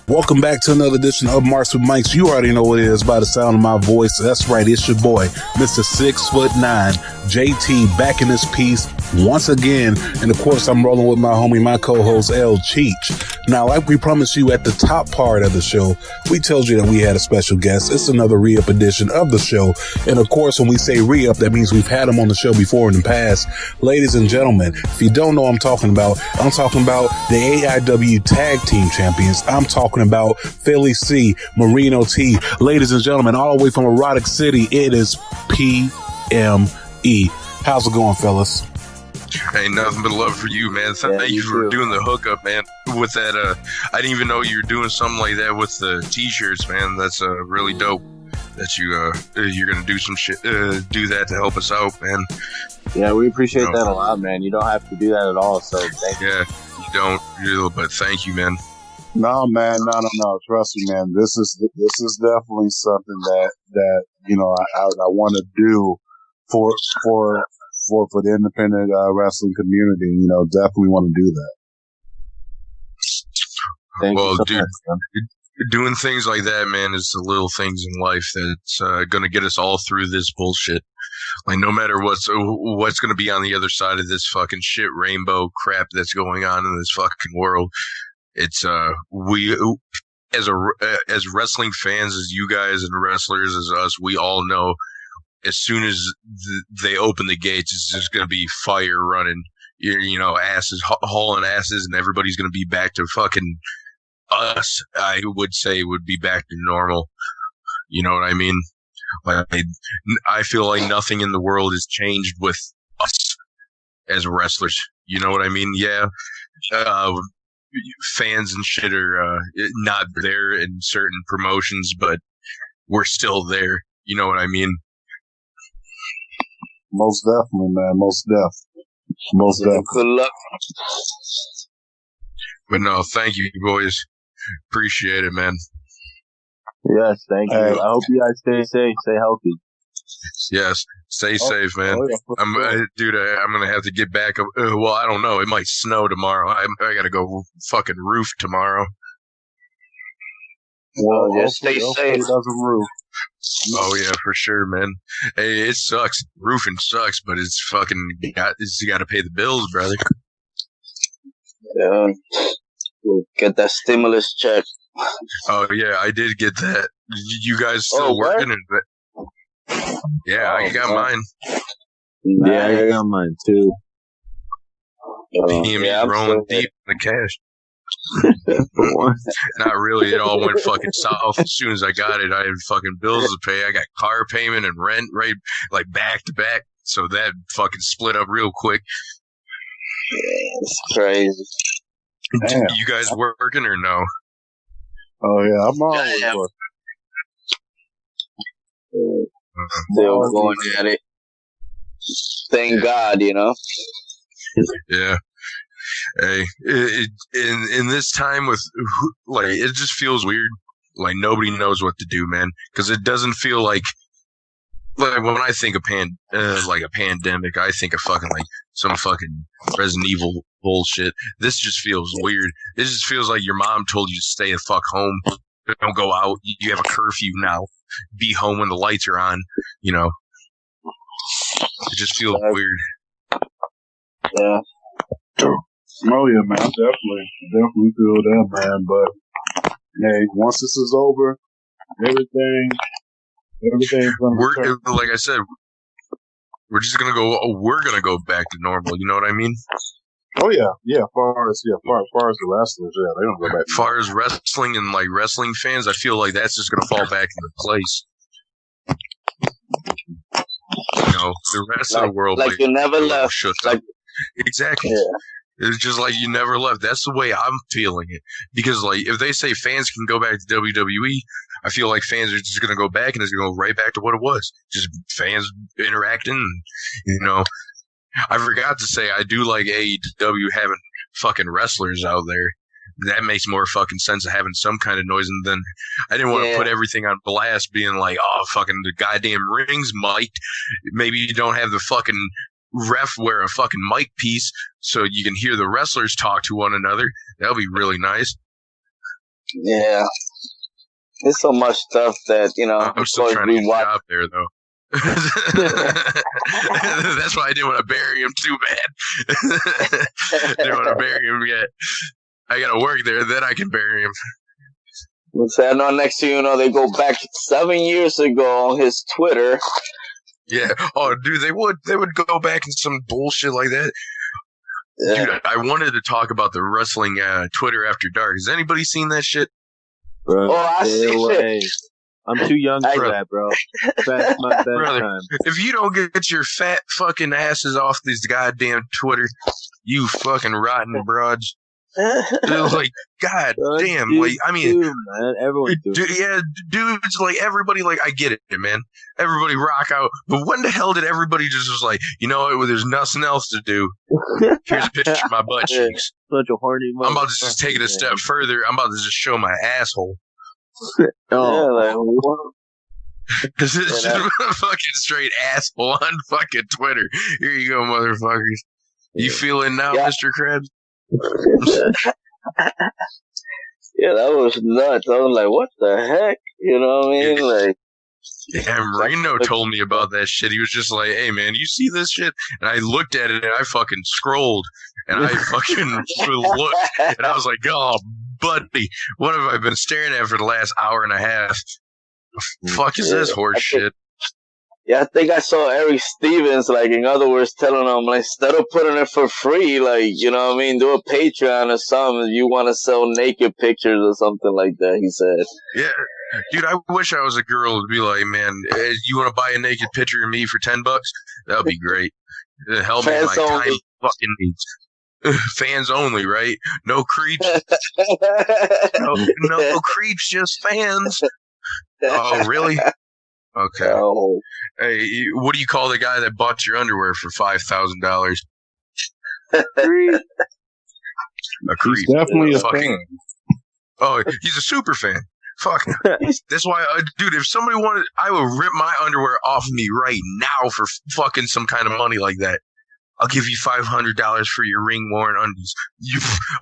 Welcome back to another edition of Marks with Mikes. You already know what it is by the sound of my voice. That's right, it's your boy, Mr. 6'9", JT, back in this piece once again. And of course, I'm rolling with my homie, my co-host, L. Cheech. Now, like we promised you at the top part of the show, we told you that we had a special guest. It's another re-up edition of the show. And of course, when we say re-up, that means we've had him on the show before in the past. Ladies and gentlemen, if you don't know what I'm talking about the AIW Tag Team Champions. I'm talking about Philly C, Marino T. Ladies and gentlemen, all the way from Erotic City, it is PME. How's it going, fellas? Hey, nothing but love for you, man. Thank you for doing the hookup, man. With that, I didn't even know you were doing something like that with the t-shirts, man. That's really dope. That you're gonna do some shit, do that to help us out, man. Yeah, we appreciate that a lot, man. You don't have to do that at all, so thank you. Yeah, you don't, but thank you, man. No, man, no. Trust me, man. This is definitely something that I want to do for the independent wrestling community. Definitely want to do that. Thank you so dude, much, doing things like that, man, is the little things in life that's gonna get us all through this bullshit. Like, no matter what's gonna be on the other side of this fucking shit rainbow crap that's going on in this fucking world. It's we as wrestling fans, as you guys and wrestlers, as us, we all know as soon as they open the gates, it's just gonna be fire running. Asses hauling asses, and everybody's gonna be back to fucking us. I would say would be back to normal. You know what I mean? Like, I feel like nothing in the world has changed with us as wrestlers. You know what I mean? Yeah. Fans and shit are not there in certain promotions, but we're still there. You know what I mean? Most definitely, man. Most definitely. Good luck. But no, thank you, boys. Appreciate it, man. Yes, thank you. I hope you guys stay safe, stay healthy. Yes, stay safe, man. I'm gonna have to get back. Well, I don't know. It might snow tomorrow. I gotta go fucking roof tomorrow. Well, just stay safe. It doesn't roof. Oh yeah, for sure, man. Hey, it sucks. Roofing sucks, but it's fucking you got to pay the bills, brother. Yeah. We'll get that stimulus check. Oh yeah, I did get that. You guys still working? Yeah, I got mine. Yeah, I got mine too. PME's rolling deep in the cash. Not really. It all went fucking south as soon as I got it. I had fucking bills to pay. I got car payment and rent right like back to back. So that fucking split up real quick. It's crazy. Damn. You guys working or no? Oh yeah, I'm always working. Still going at it. Thank God, you know. Yeah. Hey, in this time with like it just feels weird. Like nobody knows what to do, man. Because it doesn't feel like when I think of like a pandemic, I think of fucking like some fucking Resident Evil bullshit. This just feels weird. It just feels like your mom told you to stay the fuck home. Don't go out. You have a curfew now. Be home when the lights are on. You know. It just feels weird. Yeah. Oh yeah, man. Definitely feel that, man. But hey, once this is over, everything's gonna turn. Like I said, we're just gonna go. We're gonna go back to normal. You know what I mean? Oh yeah. Far as the wrestlers, yeah, they don't go back. As far as wrestling and like wrestling fans, I feel like that's just gonna fall back into place. You know, the rest of the world, like you never left. Like exactly. Yeah. It's just like you never left. That's the way I'm feeling it. Because like if they say fans can go back to WWE, I feel like fans are just gonna go back and it's gonna go right back to what it was. Just fans interacting and, you know. I forgot to say I do like AEW having fucking wrestlers out there. That makes more fucking sense of having some kind of noise. And then I didn't want to put everything on blast being like, oh, fucking the goddamn ring's mic'd. Maybe you don't have the fucking ref wear a fucking mic piece so you can hear the wrestlers talk to one another. That would be really nice. Yeah. There's so much stuff that, you know. I'm still trying to get a job there, though. That's why I didn't want to bury him too bad. Didn't want to bury him yet. I gotta work there, then I can bury him. Let's say I know next thing you know, they go back 7 years ago on his Twitter. Yeah. Oh, dude, they would go back in some bullshit like that. Yeah. Dude, I wanted to talk about the wrestling Twitter After Dark. Has anybody seen that shit? Bro, I see shit. I'm too young for that, bro. That's my best time. If you don't get your fat fucking asses off this goddamn Twitter, you fucking rotten broads. Like, god damn, like, I mean, man, everyone dudes, like, everybody, like, I get it, man. Everybody rock out. But when the hell did everybody just was like, you know what, there's nothing else to do. Here's a picture of my butt cheeks. Such a horny I'm about to just take it a step further. I'm about to just show my asshole. This is just a fucking straight asshole on fucking Twitter. Here you go, motherfuckers. You feeling now, Mr. Krabs? Yeah, that was nuts. I was like, what the heck? You know what I mean? Like, yeah, Marino told me about that shit. He was just like, hey, man, you see this shit? And I looked at it and I fucking scrolled and I fucking looked and I was like, oh, buddy, what have I been staring at for the last hour and a half? The fuck is this horse shit? Yeah, I think I saw Eric Stevens, like, in other words, telling him, like, instead of putting it for free, like, you know what I mean, do a Patreon or something, you want to sell naked pictures or something like that, he said. Yeah, dude, I wish I was a girl to be like, man, you want to buy a naked picture of me for $10? That would be great. Help me my tiny fucking needs. Fans only, right? No creeps. no creeps, just fans. Oh, really? Okay. Oh. Hey, what do you call the guy that bought your underwear for $5,000? A creep. He's definitely a fan. Oh, he's a super fan. Fuck. That's why, dude, if somebody wanted, I would rip my underwear off of me right now for fucking some kind of money like that. I'll give you $500 for your ring-worn undies.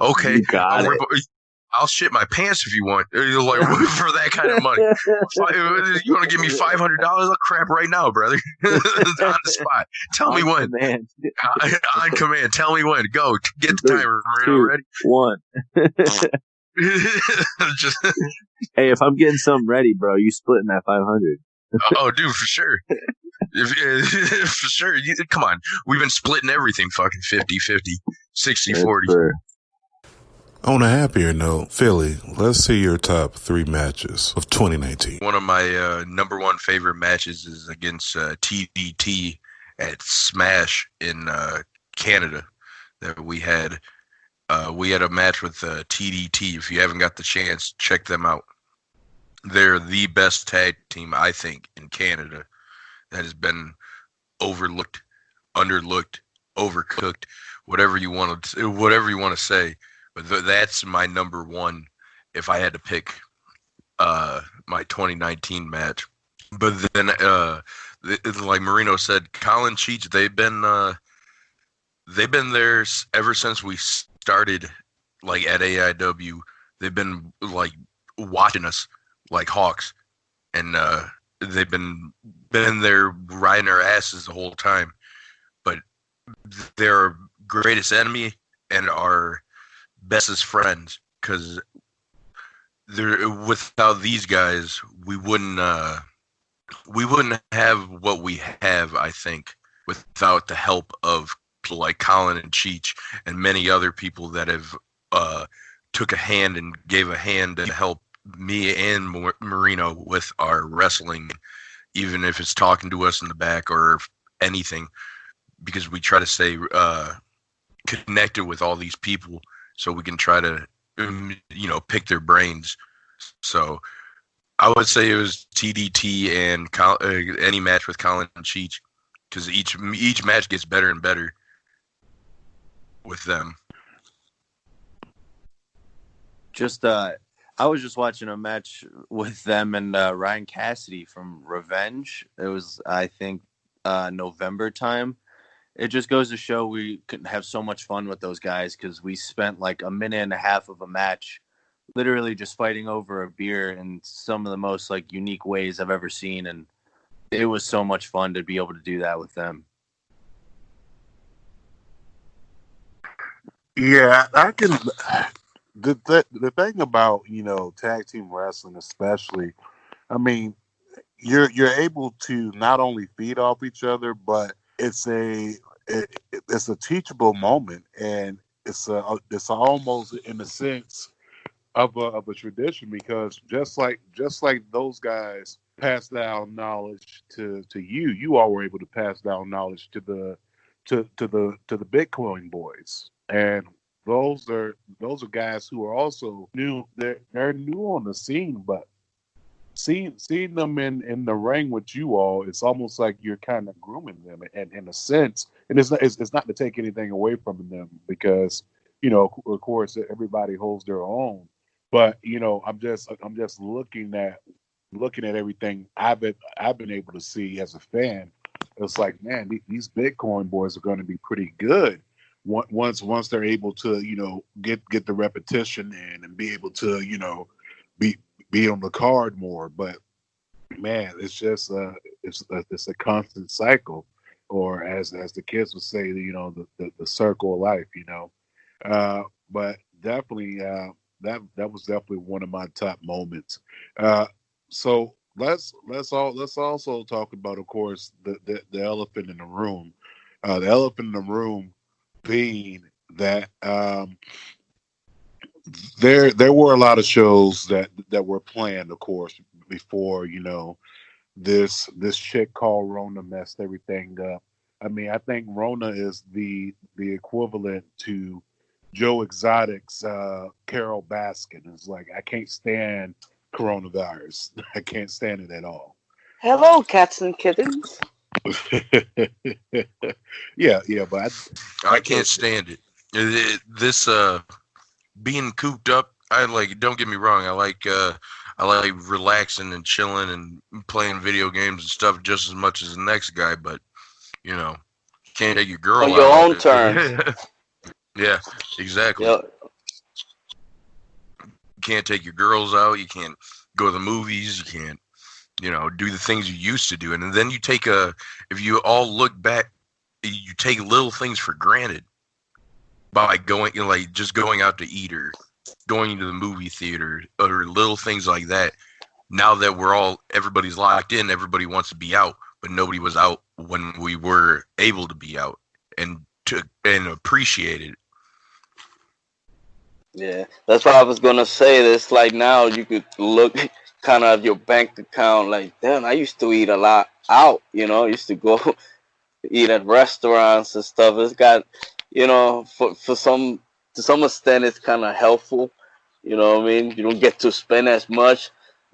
Okay. You got it. I'll shit my pants if you want. You're like, for that kind of money. You want to give me $500? I'll crap right now, brother. On the spot. Tell me when. On command. Tell me when. Go. Get the timer. Ready? 1. Hey, if I'm getting something ready, bro, you splitting that 500. Oh, dude, for sure. For sure. Come on. We've been splitting everything fucking 50-50, 60-40. On a happier note, Philly, let's see your top 3 matches of 2019. One of my number one favorite matches is against TDT at Smash in Canada that we had. We had a match with TDT. If you haven't got the chance, check them out. They're the best tag team, I think, in Canada that has been overlooked, underlooked, overcooked, whatever you want to say. But that's my number one if I had to pick my 2019 match. But then, like Marino said, Colin Cheech, they've been there ever since we started, like at AIW. They've been like watching us like hawks, and they've been there riding our asses the whole time. But they're our greatest enemy and our bestest friends, because without these guys, we wouldn't have what we have, I think, without the help of people like Colin and Cheech and many other people that have took a hand and gave a hand to help me and Marino with our wrestling, even if it's talking to us in the back or anything, because we try to stay connected with all these people so we can try to pick their brains. So I would say it was TDT and any match with Colin and Cheech, because each match gets better and better with them. I was just watching a match with them and Ryan Cassidy from Revenge. It was, I think, November time. It just goes to show we could have so much fun with those guys, because we spent like a minute and a half of a match literally just fighting over a beer in some of the most like unique ways I've ever seen, and it was so much fun to be able to do that with them. Yeah, I can. The thing about tag team wrestling, especially, I mean, you're able to not only feed off each other, but it's a teachable moment, and it's almost in a sense of a tradition, because just like those guys pass down knowledge to you, you all were able to pass down knowledge to the Bitcoin boys, and those are guys who are also new. They're new on the scene, but seeing them in the ring with you all, it's almost like you're kind of grooming them, and in a sense, and it's not to take anything away from them, because of course everybody holds their own, but I'm just looking at everything I've been able to see as a fan. It's like, man, these Bitcoin boys are going to be pretty good once they're able to get the repetition in and be able to be on the card more. But man, it's just it's a constant cycle, or as the kids would say, the circle of life. But definitely that was definitely one of my top moments. So let's also talk about, of course, the elephant in the room. The elephant in the room being that there were a lot of shows that were planned, of course, before this chick called Rona messed everything up. I mean, I think Rona is the equivalent to Joe Exotic's Carol Baskin. It's like, I can't stand coronavirus. I can't stand it at all. Hello, cats and kittens. yeah, but I can't stand it. This being cooped up, I like. Don't get me wrong. I like relaxing and chilling and playing video games and stuff just as much as the next guy. But can't take your girl on your out. own terms. Yeah, exactly. Yep. You can't take your girls out. You can't go to the movies. You can't, do the things you used to do. And then if you all look back, you take little things for granted by going, just going out to eat or going to the movie theater or little things like that. Now that everybody's locked in, everybody wants to be out. but nobody was out when we were able to be out and appreciate it. Yeah, that's what I was gonna say. It's like now you could look kind of at your bank account. Like, damn, I used to eat a lot out. I used to go eat at restaurants and stuff. It's got, for some to some extent, it's kind of helpful. You know what I mean? You don't get to spend as much.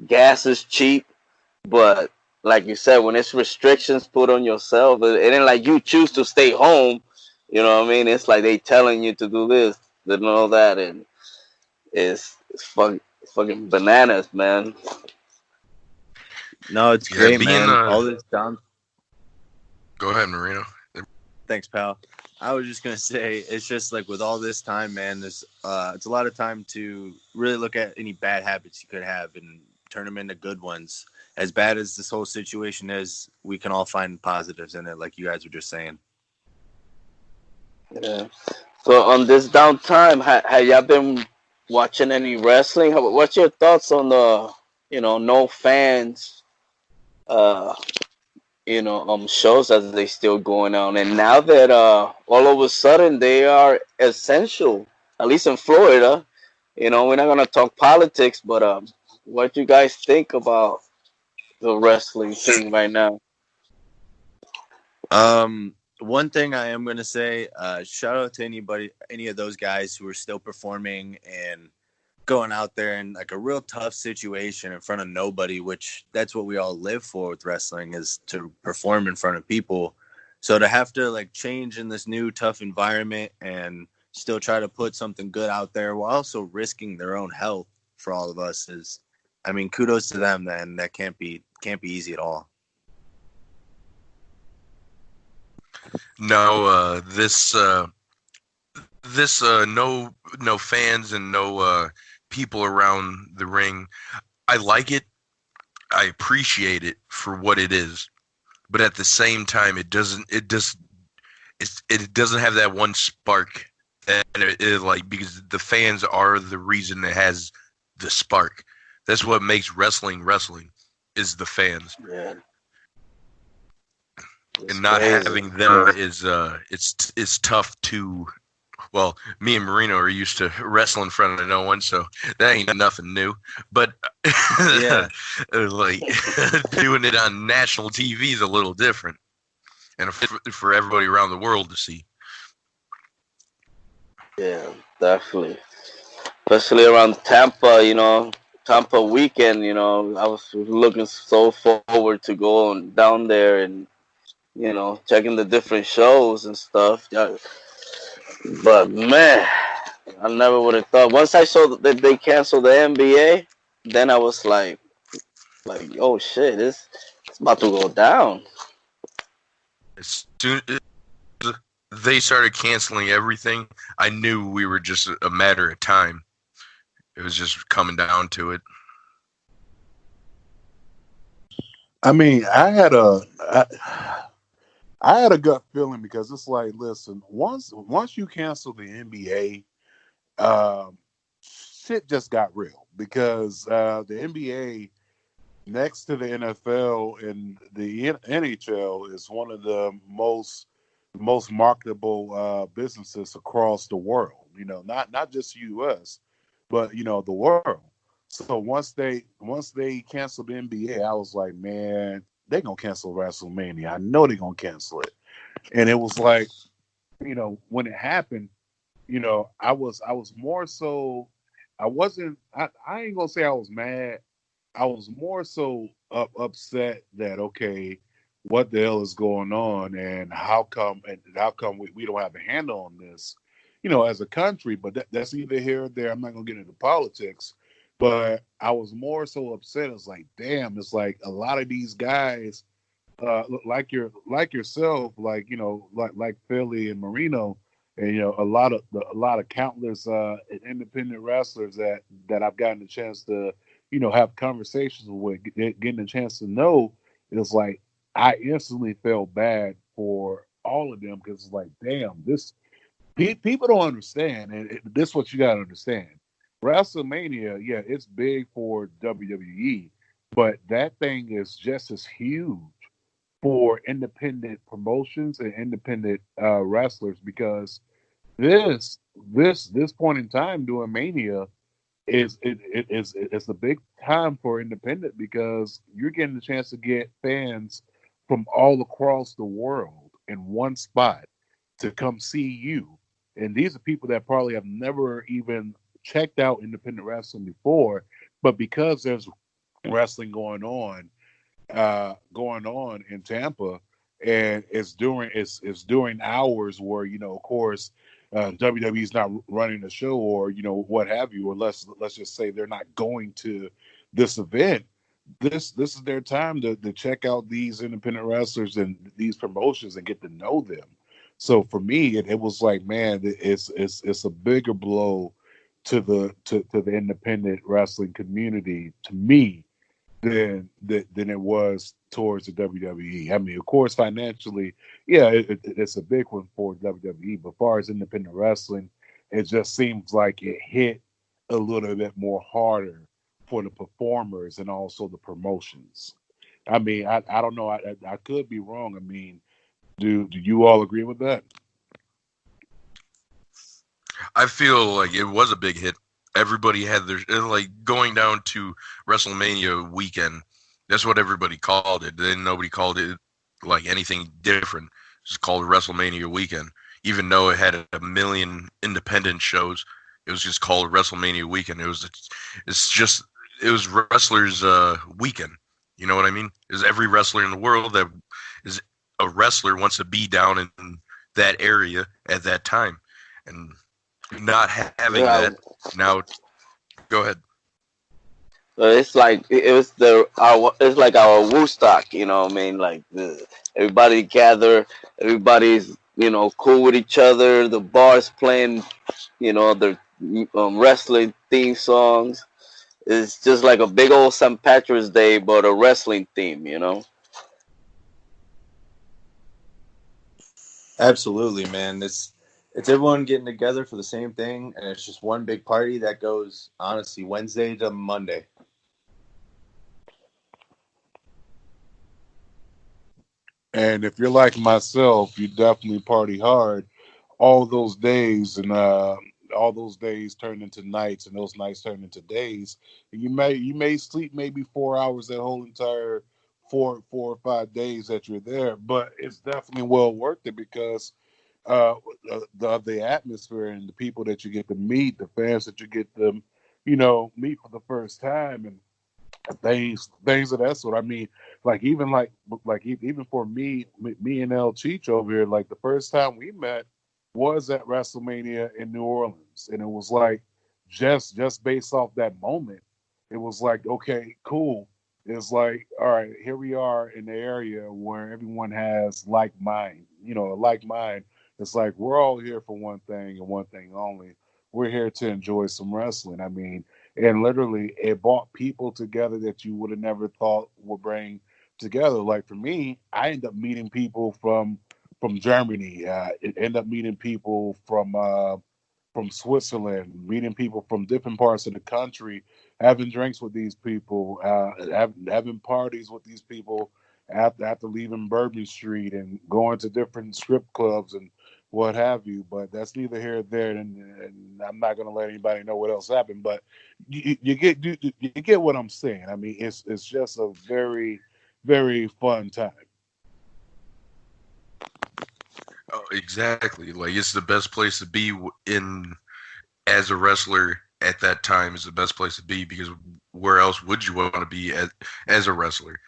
Gas is cheap, but like you said, when it's restrictions put on yourself, it ain't like you choose to stay home. You know what I mean? It's like they telling you to do this, to know that, and it's fucking bananas, man. No, it's Yeah, great, being man. All this down. Go ahead, Marino. Thanks, pal. I was just gonna say, it's just like with all this time, man. It's a lot of time to really look at any bad habits you could have and turn them into good ones. As bad as this whole situation is, we can all find positives in it, like you guys were just saying. Yeah. So on this downtime, have y'all been watching any wrestling? What's your thoughts on the, no fans, uh, shows as they still going on? And now that all of a sudden they are essential, at least in Florida. We're not gonna talk politics, but what do you guys think about the wrestling scene right now? One thing I am gonna say, shout out to any of those guys who are still performing and going out there in like a real tough situation in front of nobody, which that's what we all live for with wrestling, is to perform in front of people. So to have to like change in this new tough environment and still try to put something good out there while also risking their own health for all of us is, I mean, kudos to them. Then that can't be easy at all. No, no fans and no people around the ring. I like it. I appreciate it for what it is, but at the same time, it doesn't have that one spark that it like, because the fans are the reason it has the spark. That's what makes wrestling is the fans. Yeah. And not crazy. having them is it's tough to. Well, me and Marino are used to wrestle in front of no one, so that ain't nothing new. But Yeah. like doing it on national TV is a little different, and for everybody around the world to see. Yeah, definitely. Especially around Tampa, Tampa weekend, I was looking so forward to going down there and, checking the different shows and stuff. Yeah. But man, I never would have thought. Once I saw that they canceled the NBA, then I was like, oh shit, it's about to go down. As soon as they started canceling everything, I knew we were just a matter of time. It was just coming down to it. I mean, I had a gut feeling, because it's like, listen, once you cancel the NBA, shit just got real, because the NBA, next to the NFL and the NHL, is one of the most marketable businesses across the world. Not just U.S., but the world. So once they canceled the NBA, I was like, man, they gonna cancel WrestleMania. I know they gonna cancel it. And it was like, when it happened, I was more so, I wasn't, I ain't gonna say I was mad. I was more so upset that, okay, what the hell is going on, and how come we don't have a handle on this, as a country. But that's either here or there. I'm not gonna get into politics, but I was more so upset. It's like, damn, it's like a lot of these guys, like yourself, like Philly and Marino, and a lot of countless independent wrestlers that I've gotten a chance to have conversations with, getting a chance to know. It's like I instantly felt bad for all of them, because it's like, damn, this people don't understand, and this is what you got to understand. WrestleMania, yeah, it's big for WWE, but that thing is just as huge for independent promotions and independent wrestlers, because this point in time during Mania it's a big time for independent, because you're getting the chance to get fans from all across the world in one spot to come see you. And these are people that probably have never even checked out independent wrestling before, but because there's wrestling going on in Tampa, and it's during hours where, of course, WWE's not running the show, or what have you, or let's just say they're not going to this event. This is their time to check out these independent wrestlers and these promotions and get to know them. So for me, it was like, man, it's a bigger blow to the independent wrestling community, to me, than it was towards the WWE. I mean, of course, financially, yeah, it's a big one for WWE. But as far as independent wrestling, it just seems like it hit a little bit more harder for the performers and also the promotions. I mean, I don't know. I could be wrong. I mean, do you all agree with that? I feel like it was a big hit. Everybody had their, like, going down to WrestleMania weekend. That's what everybody called it. Then nobody called it like anything different. Just called it WrestleMania weekend. Even though it had a million independent shows, it was just called WrestleMania weekend. It was wrestlers weekend. You know what I mean? Is every wrestler in the world that is a wrestler wants to be down in that area at that time, and not having that now. Go ahead. It's like it's like our Woodstock, you know what I mean? Like everybody gather, everybody's cool with each other. The bars playing, their wrestling theme songs. It's just like a big old St. Patrick's Day, but a wrestling theme, Absolutely, man. It's everyone getting together for the same thing, and it's just one big party that goes, honestly, Wednesday to Monday. And if you're like myself, you definitely party hard all those days, and all those days turn into nights, and those nights turn into days. And you may sleep maybe 4 hours that whole entire 4 or 5 days that you're there, but it's definitely well worth it, because the atmosphere and the people that you get to meet, the fans that you get to meet for the first time, and things of that sort. I mean, even for me and El Cheech over here, like the first time we met was at WrestleMania in New Orleans, and it was like just based off that moment, it was like, okay, cool. It's like, all right, here we are in the area where everyone has a like mind. It's like we're all here for one thing and one thing only. We're here to enjoy some wrestling. I mean, and literally it brought people together that you would have never thought would bring together. Like for me, I end up meeting people from Germany. It end up meeting people from Switzerland, meeting people from different parts of the country, having drinks with these people, having parties with these people after leaving Bourbon Street and going to different strip clubs and what have you. But that's neither here nor there, and I'm not going to let anybody know what else happened. But you get what I'm saying. I mean, it's just a very, very fun time. Oh, exactly. Like, it's the best place to be in as a wrestler at that time. Is the best place to be, because where else would you want to be as a wrestler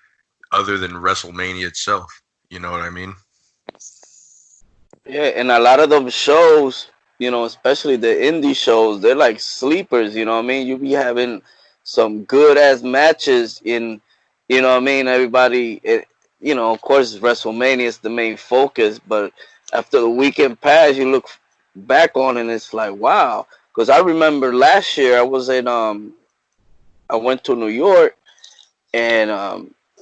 other than WrestleMania itself? You know what I mean? Yeah, and a lot of those shows, especially the indie shows, they're like sleepers, you know what I mean? You be having some good ass matches in, you know what I mean? Everybody, of course, WrestleMania is the main focus, but after the weekend pass, you look back on it and it's like, wow. Because I remember last year I went to New York, and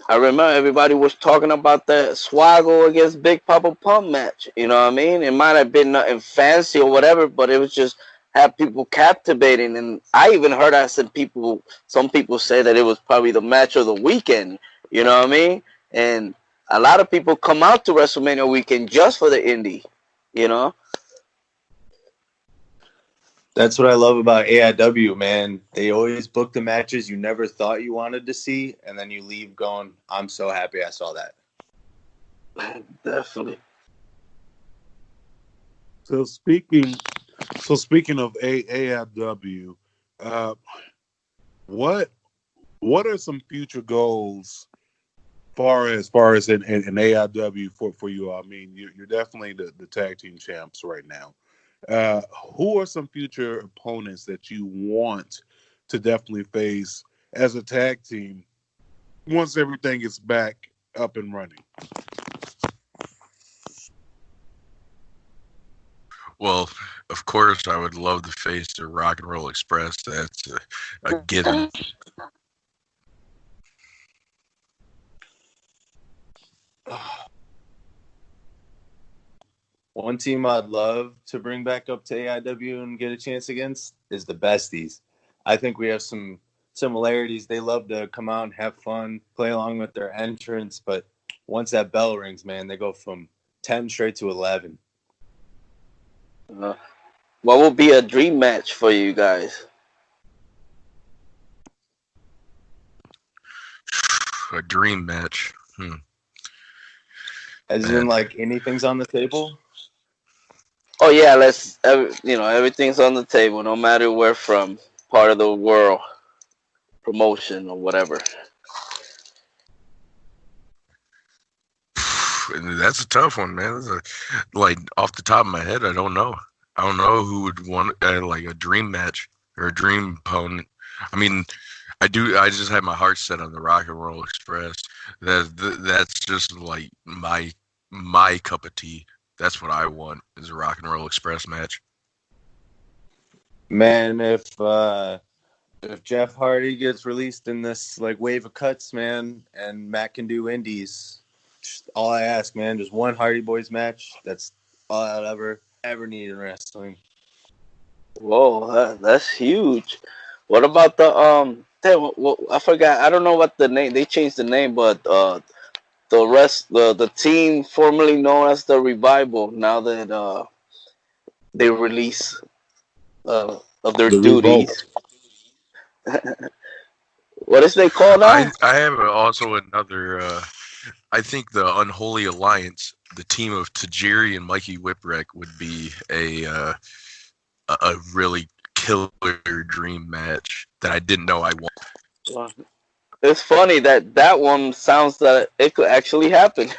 I remember everybody was talking about that Swaggle against Big Papa Pump match. You know what I mean? It might have been nothing fancy or whatever, but it was just had people captivating. And I even heard, some people say that it was probably the match of the weekend. You know what I mean? And a lot of people come out to WrestleMania weekend just for the indie, you know? That's what I love about AIW, man. They always book the matches you never thought you wanted to see, and then you leave going, I'm so happy I saw that. Definitely. So speaking of AIW, what are some future goals far as in AIW for you all? I mean, you're definitely the tag team champs right now. Who are some future opponents that you want to definitely face as a tag team once everything is back up and running? Well, of course, I would love to face the Rock and Roll Express. That's a given. One team I'd love to bring back up to AIW and get a chance against is the Besties. I think we have some similarities. They love to come out and have fun, play along with their entrance, but once that bell rings, man, they go from 10 straight to 11. What would be a dream match for you guys? A dream match. As in, like, anything's on the table? Oh yeah, everything's on the table, no matter where from, part of the world, promotion or whatever. That's a tough one, man. Like off the top of my head, I don't know. I don't know who would want like a dream match or a dream opponent. I mean, I do. I just have my heart set on the Rock and Roll Express. That's just like my cup of tea. That's what I want is a Rock and Roll Express match. Man, if Jeff Hardy gets released in this like wave of cuts, man, and Matt can do indies, just all I ask, man, just one Hardy Boys match. That's all I'll ever need in wrestling. Whoa, that's huge. What about the I forgot. I don't know what the name. They changed the name, but the team formerly known as the Revival, now that they release of their duties. What is they called now? I have also another. I think the Unholy Alliance, the team of Tajiri and Mikey Whipwreck, would be a really killer dream match that I didn't know I wanted. It's funny that one sounds that it could actually happen.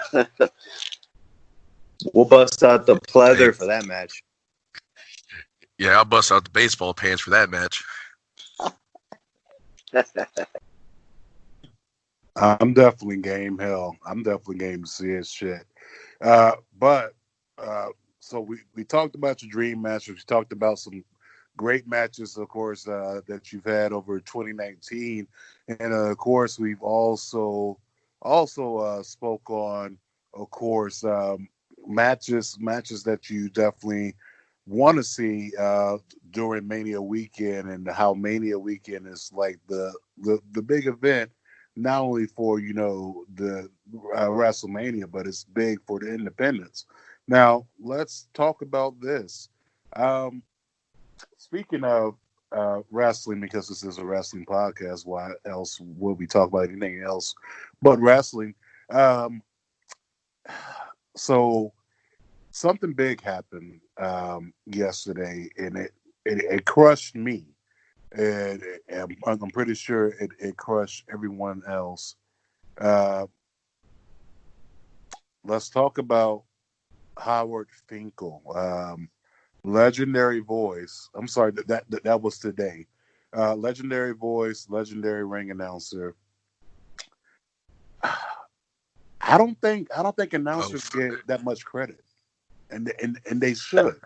We'll bust out the pleather for that match. Yeah, I'll bust out the baseball pants for that match. I'm definitely game. Hell, I'm definitely game to see his shit. So we talked about your dream matches. We talked about some great matches, of course, that you've had over 2019, and of course, we've also spoke on, of course, matches that you definitely want to see during Mania weekend, and how Mania weekend is like the big event, not only for the WrestleMania, but it's big for the independents. Now let's talk about this. Speaking of wrestling, because this is a wrestling podcast, why else would we talk about anything else but wrestling? So something big happened yesterday, and it crushed me, and I'm pretty sure it crushed everyone else. Let's talk about Howard Finkel, legendary voice. I'm sorry, that was today. Legendary voice, legendary ring announcer. I don't think announcers get that much credit, and they should.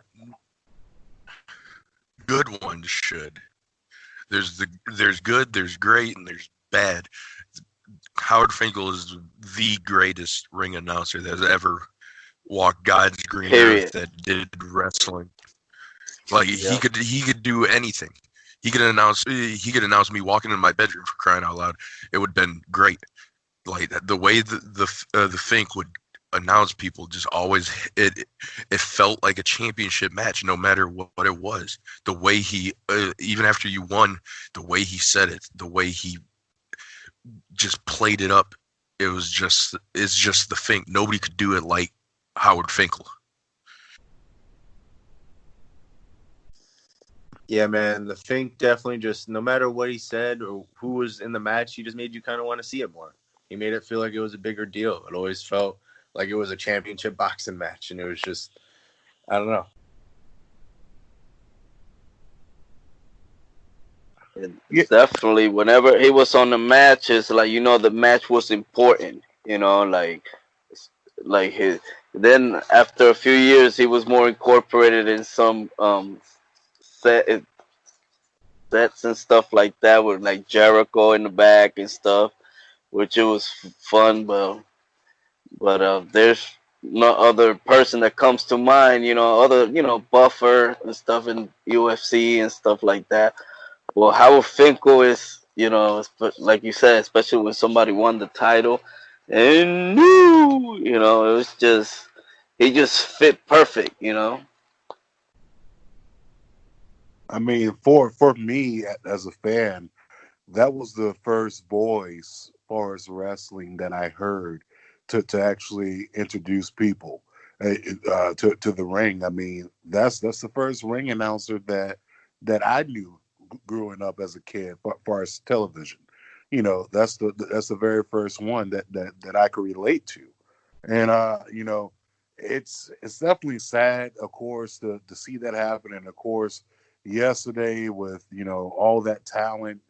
Good ones should. There's good, there's great, and there's bad. Howard Finkel is the greatest ring announcer that's ever walked God's green earth that did wrestling. Like he could do anything. He could announce me walking in my bedroom, for crying out loud. It would have been great. like the way the Fink would announce people just always it felt like a championship match no matter what it was. The way he even after you won, the way he said it, the way he just played it up, it's just the Fink. Nobody could do it like Howard Finkel. Yeah, man, the Fink definitely just, no matter what he said or who was in the match, he just made you kind of want to see it more. He made it feel like it was a bigger deal. It always felt like it was a championship boxing match, and it was just, I don't know. Definitely, whenever he was on the matches, like, the match was important. Like his. Then after a few years, he was more incorporated in some sets and stuff like that, with like Jericho in the back and stuff, which it was fun. But there's no other person that comes to mind. Buffer and stuff in UFC and stuff like that. Well, Howard Finkel is, like you said, especially when somebody won the title, and it was just, he just fit perfect. I mean, for me as a fan, that was the first voice as far as wrestling that I heard to actually introduce people to the ring. I mean, that's the first ring announcer that I knew growing up as a kid, as far as television. That's the very first one that I could relate to. And it's definitely sad, of course, to see that happen. And of course, yesterday with all that talent,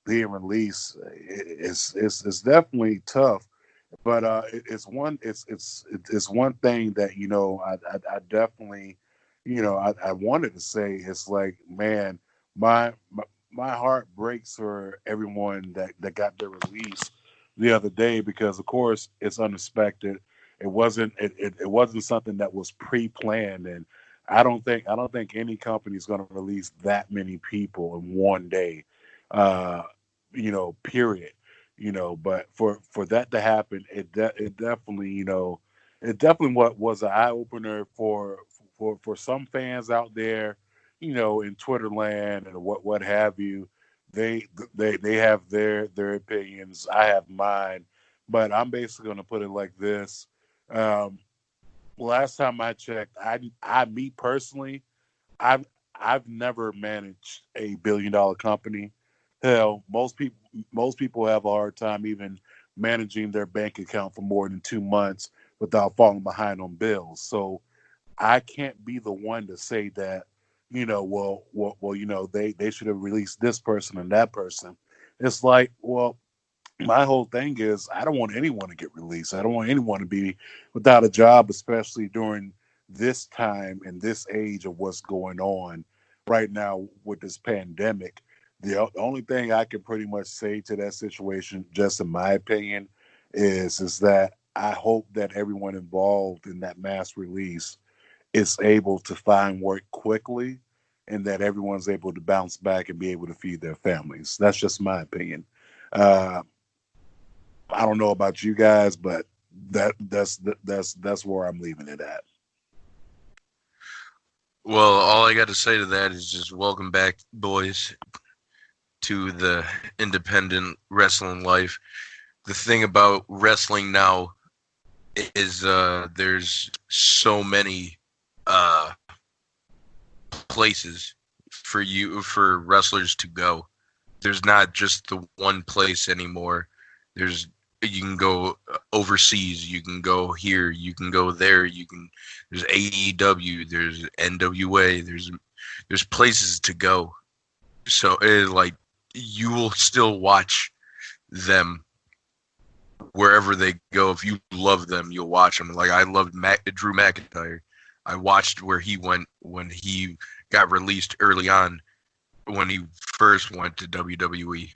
being released, it's definitely tough. But it's one thing that I definitely I wanted to say. It's like, man, my heart breaks for everyone that got their release the other day, because of course it's unexpected. It wasn't something that was pre-planned, and I don't think any company is going to release that many people in one day. Period. But for that to happen, it definitely what was an eye opener for some fans out there, in Twitter land and what have you. They have their opinions. I have mine, but I'm basically going to put it like this. Um, Last time I checked, me personally, I've never managed a $1 billion company. Hell, most people have a hard time even managing their bank account for more than 2 months without falling behind on bills. So I can't be the one to say that, they should have released this person and that person. It's like, well, my whole thing is I don't want anyone to get released. I don't want anyone to be without a job, especially during this time and this age of what's going on right now with this pandemic. The only thing I can pretty much say to that situation, just in my opinion, is that I hope that everyone involved in that mass release is able to find work quickly, and that everyone's able to bounce back and be able to feed their families. That's just my opinion. Uh, I don't know about you guys, but that's where I'm leaving it at. Well, all I got to say to that is just welcome back, boys, to the independent wrestling life. The thing about wrestling now is there's so many places for wrestlers to go. There's not just the one place anymore. You can go overseas, you can go here, you can go there, there's AEW, there's NWA, there's places to go. So you will still watch them wherever they go. If you love them, you'll watch them. Like, I loved Drew McIntyre. I watched where he went when he got released early on, when he first went to WWE.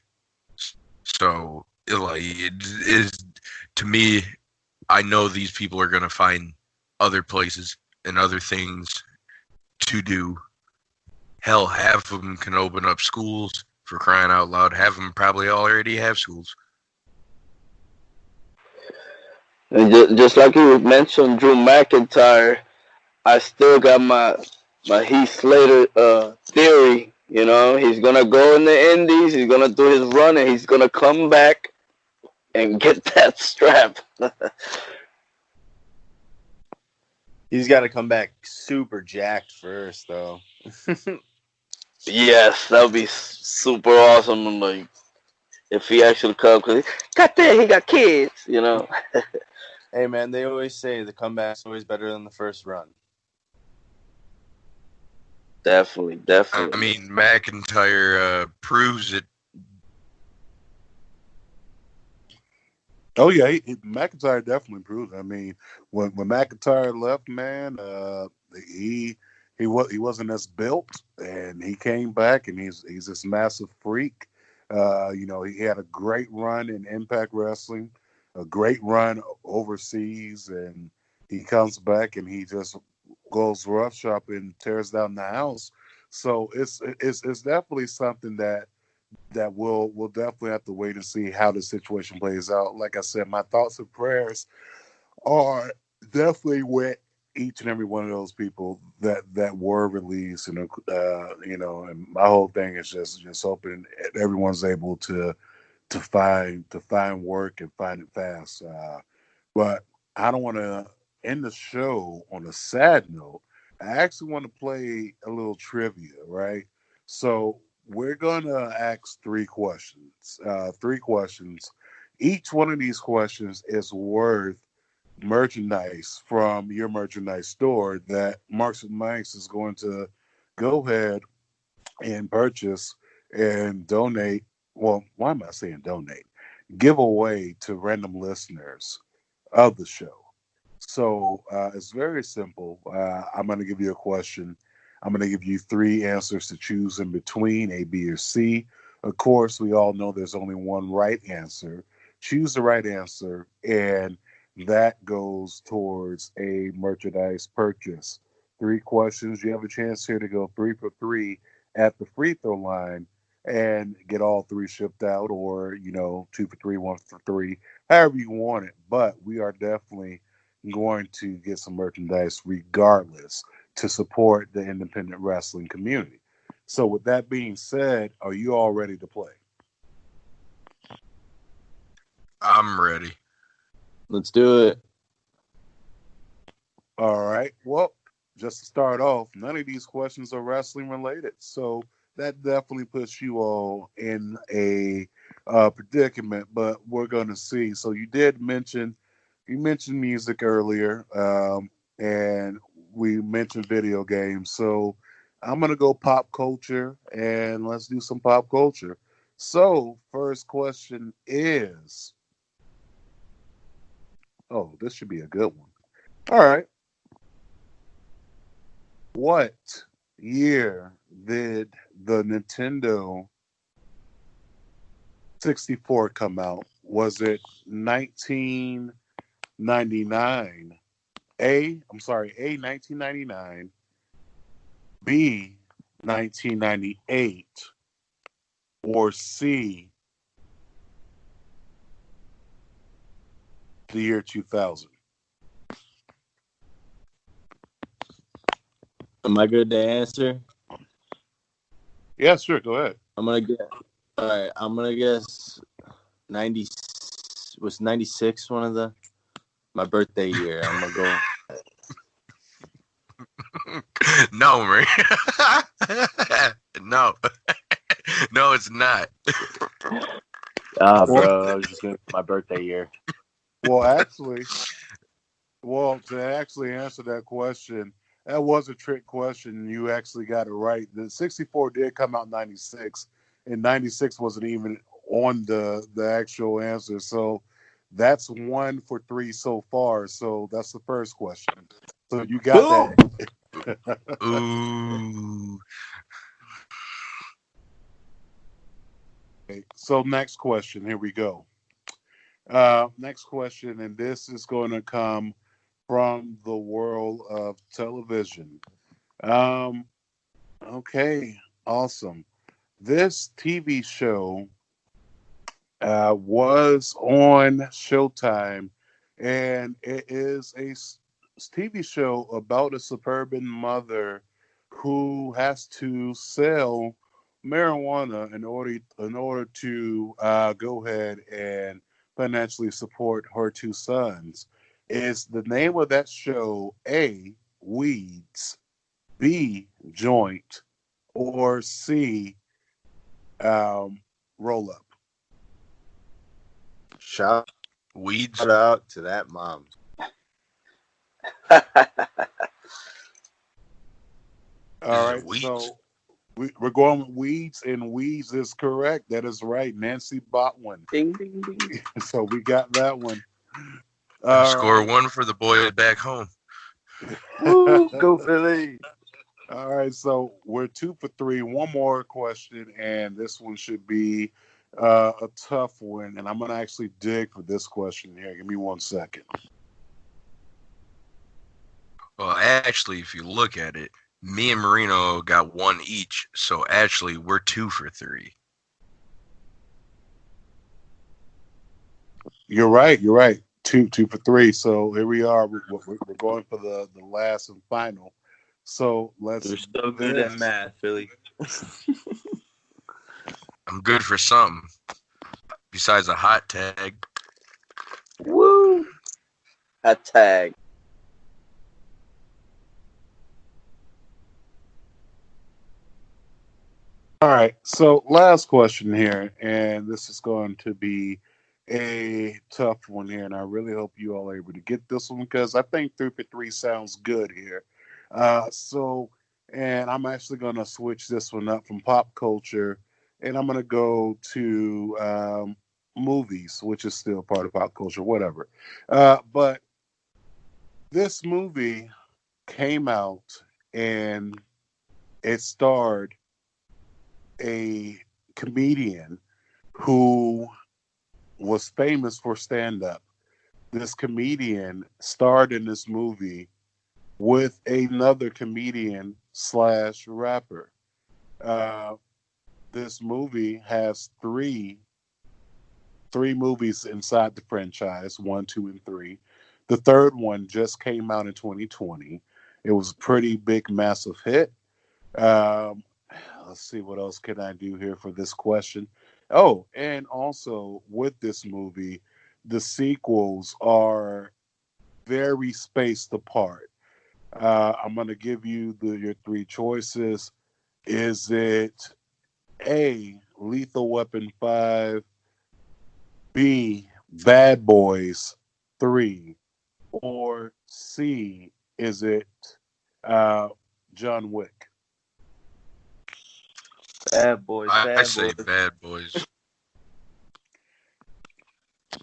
So it is, to me, I know these people are going to find other places and other things to do. Hell, half of them can open up schools, for crying out loud. Half of them probably already have schools. And just like you mentioned, Drew McIntyre, I still got my Heath Slater theory. You know, he's gonna go in the Indies, he's gonna do his run, and he's gonna come back and get that strap. He's got to come back super jacked first, though. Yes, that would be super awesome. Like if he actually comes, cause he got kids. You know. Hey, man, they always say the comeback's always better than the first run. Definitely. I mean, McIntyre proves it. Oh yeah, McIntyre definitely proved. I mean, when McIntyre left, man, he wasn't as built, and he came back, and he's this massive freak. You know, he had a great run in Impact Wrestling, a great run overseas, and he comes back and he just goes roughshod and tears down the house. So it's definitely something that we'll definitely have to wait and see how the situation plays out. Like I said, my thoughts and prayers are definitely with each and every one of those people that were released, and you know, and my whole thing is just hoping everyone's able to find work and find it fast. But I don't want to end the show on a sad note. I actually want to play a little trivia, right? So we're gonna ask three questions. Three questions. Each one of these questions is worth merchandise from your merchandise store that Marks and Mikes is going to go ahead and purchase and donate. Well, why am I saying donate? Give away to random listeners of the show. So it's very simple. I'm going to give you a question. I'm going to give you three answers to choose in between A, B, or C. Of course, we all know there's only one right answer. Choose the right answer, and that goes towards a merchandise purchase. Three questions. You have a chance here to go 3 for 3 at the free throw line and get all three shipped out, or, you know, 2 for 3, 1 for 3, however you want it. But we are definitely going to get some merchandise regardless to support the independent wrestling community. So with that being said, are you all ready to play? I'm ready. Let's do it. All right. Well, just to start off, none of these questions are wrestling related. So that definitely puts you all in a predicament, but we're going to see. So you mentioned music earlier, and we mentioned video games. So I'm going to go pop culture, and let's do some pop culture. So first question is, oh, this should be a good one. All right. What year did the Nintendo 64 come out? Was it 1999? A 1999, B 1998, or C the year 2000? Am I good to answer? Yeah, sure. Go ahead. I'm gonna get. All right, I'm gonna guess 90. Was 96 one of my birthday year? I'm gonna go. No, man. No. No, it's not. Bro, I was just going for my birthday year. Well, to actually answer that question, that was a trick question. You actually got it right. The 64 did come out in 96, and 96 wasn't even on the actual answer. So that's 1 for 3 so far. So that's the first question. So you got that. Ooh. Okay, so next question. Here we go. Next question, and this is going to come from the world of television. Okay, awesome. This TV show was on Showtime and it is a TV show about a suburban mother who has to sell marijuana in order to go ahead and financially support her two sons. Is the name of that show A, Weeds, B, Joint, or C, Roll Up? Shout Weeds. out to that mom. All Is it right, weeds? so we're going with Weeds, and Weeds is correct. That is right. Nancy Botwin. Ding, ding, ding. So we got that one. Score All one for the boy back home. Woo, right. go Philly. All right, so we're 2 for 3. One more question, and this one should be a tough one. And I'm going to actually dig for this question here. Give me 1 second. Well, actually, if you look at it, me and Marino got one each, so actually we're 2 for 3. You're right. You're right. Two for 3. So here we are. We're going for the last and final. So let's You're do so good at this. math, Philly. I'm good for something besides a hot tag. Woo! A tag. All right. So last question here, and this is going to be a tough one here, and I really hope you all are able to get this one because I think 3 for 3 sounds good here. And I'm actually going to switch this one up from pop culture, and I'm going to go to movies, which is still part of pop culture, whatever. But this movie came out, and it starred a comedian who was famous for stand up. This comedian starred in this movie with another comedian slash rapper. Uh, this movie has three movies inside the franchise, 1, 2, and 3. The third one just came out in 2020. It was a pretty big, massive hit. Um, let's see what else can I do here for this question. Oh, and also with this movie, the sequels are very spaced apart. I'm going to give you your 3 choices. Is it A, Lethal Weapon 5, B, Bad Boys 3, or C, is it uh, John Wick? Bad boys, I bad say boys. Bad Boys.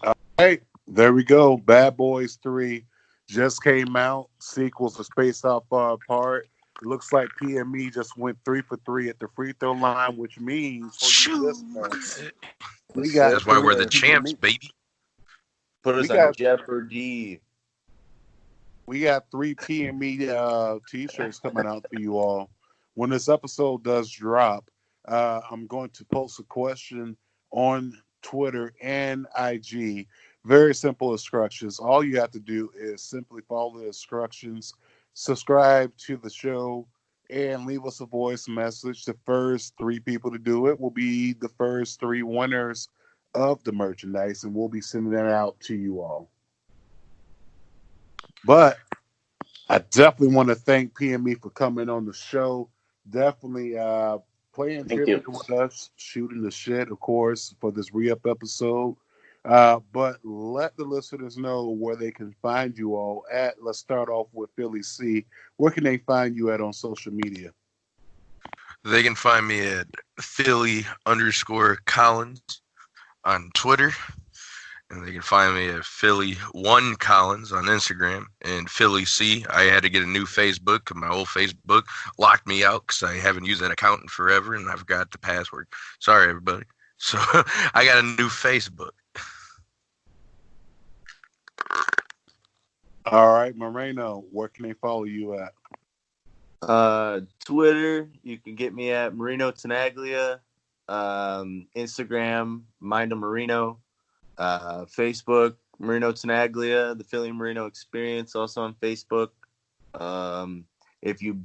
All right, there we go. Bad Boys 3 just came out. Sequels are spaced out far apart. It looks like PME just went 3 for 3 at the free throw line, which means for you listeners, we got That's why we're the 3 champs, PME. baby. Put We us on got Jeopardy. we got 3 PME t-shirts coming out for you all. When this episode does drop, I'm going to post a question on Twitter and IG. Very simple instructions. All you have to do is simply follow the instructions, subscribe to the show, and leave us a voice message. The first 3 people to do it will be the first 3 winners of the merchandise, and we'll be sending that out to you all. But I definitely want to thank PME for coming on the show. Definitely playing Thank you. trivia with us, shooting the shit, of course, for this re-up episode. But let the listeners know where they can find you all at. Let's start off with Philly C. Where can they find you at on social media? They can find me at Philly_Collins on Twitter. And they can find me at Philly1Collins on Instagram and Philly C. I had to get a new Facebook because my old Facebook locked me out because I haven't used that account in forever and I forgot the password. Sorry, everybody. So I got a new Facebook. All right, Moreno, where can they follow you at? Twitter, you can get me at Marino Tenaglia. Instagram, Mind of Marino. Facebook, Marino Tenaglia, the Philly Marino Experience, also on Facebook. If you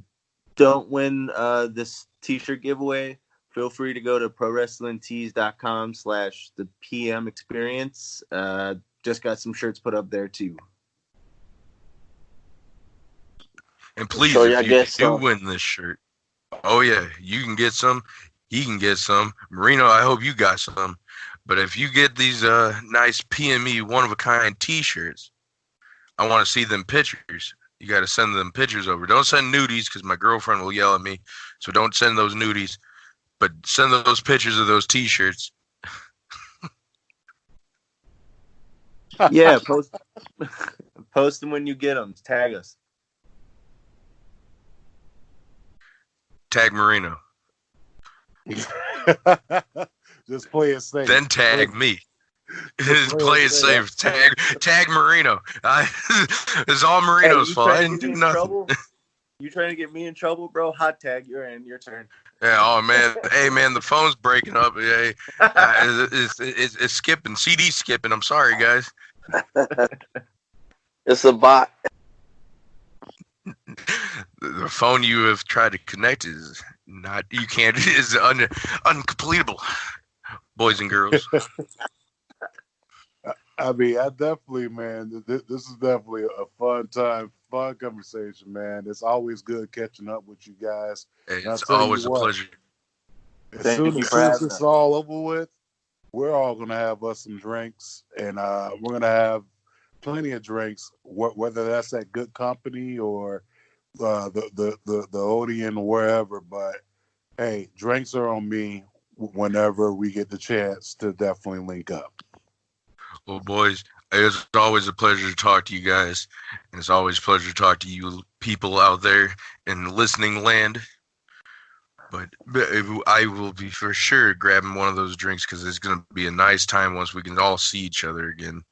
don't win this t-shirt giveaway, feel free to go to prowrestlingtees.com/the PM experience. Just got some shirts put up there too. And please, So if y'all you get do some. win this shirt, oh yeah, you can get some. He can get some. Marino, I hope you got some. But if you get these nice PME one-of-a-kind T-shirts, I want to see them pictures. You got to send them pictures over. Don't send nudies because my girlfriend will yell at me. So don't send those nudies. But send those pictures of those T-shirts. Yeah, post them when you get them. Tag us. Tag Marino. Just play it safe. Then tag me. Play it safe. Tag Marino. It's all Marino's fault. I didn't do nothing. You trying to get me in trouble, bro? Hot tag. You're in. Your turn. Yeah. Oh man. Hey man, the phone's breaking up. Hey, it's skipping. CD skipping. I'm sorry, guys. It's a bot. The phone you have tried to connect is not. You can't. Is uncompletable. Boys and girls. I mean, I definitely, man, this is definitely a fun time, fun conversation, man. It's always good catching up with you guys. Hey, it's always a pleasure. As soon as it's all over with, we're all going to have us some drinks, and we're going to have plenty of drinks, whether that's at Good Company or the Odeon or wherever. But, hey, drinks are on me whenever we get the chance to definitely link up. Well, boys, it's always a pleasure to talk to you guys. And it's always a pleasure to talk to you people out there in listening land. But I will be for sure grabbing one of those drinks because it's going to be a nice time once we can all see each other again.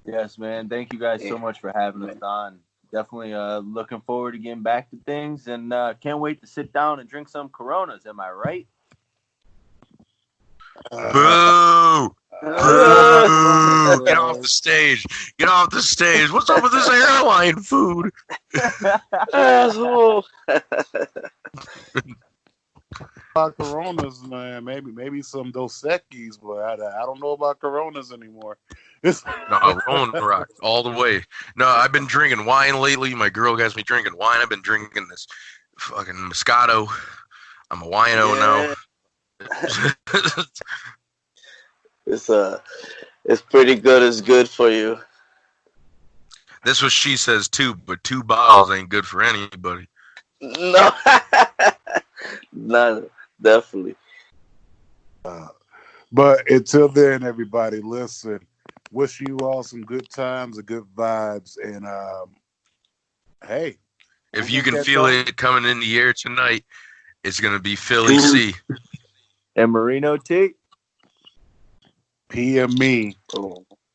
Yes, man. Thank you guys so much for having us on. Definitely looking forward to getting back to things, and can't wait to sit down and drink some Coronas. Am I right? Boo! Boo! Get off the stage! Get off the stage! What's up with this airline food? Asshole! About Coronas, man. Maybe some Dos Equis, but I don't know about Coronas anymore. No, Corona rock all the way. No, I've been drinking wine lately. My girl has me drinking wine. I've been drinking this fucking Moscato. I'm a wino now. It's pretty good. It's good for you. This was she says too, but 2 bottles ain't good for anybody. No, no, definitely. But until then, everybody, listen. Wish you all some good times and good vibes. And hey, if you can feel it coming in the air tonight, it's gonna be Philly C and Marino T. PME.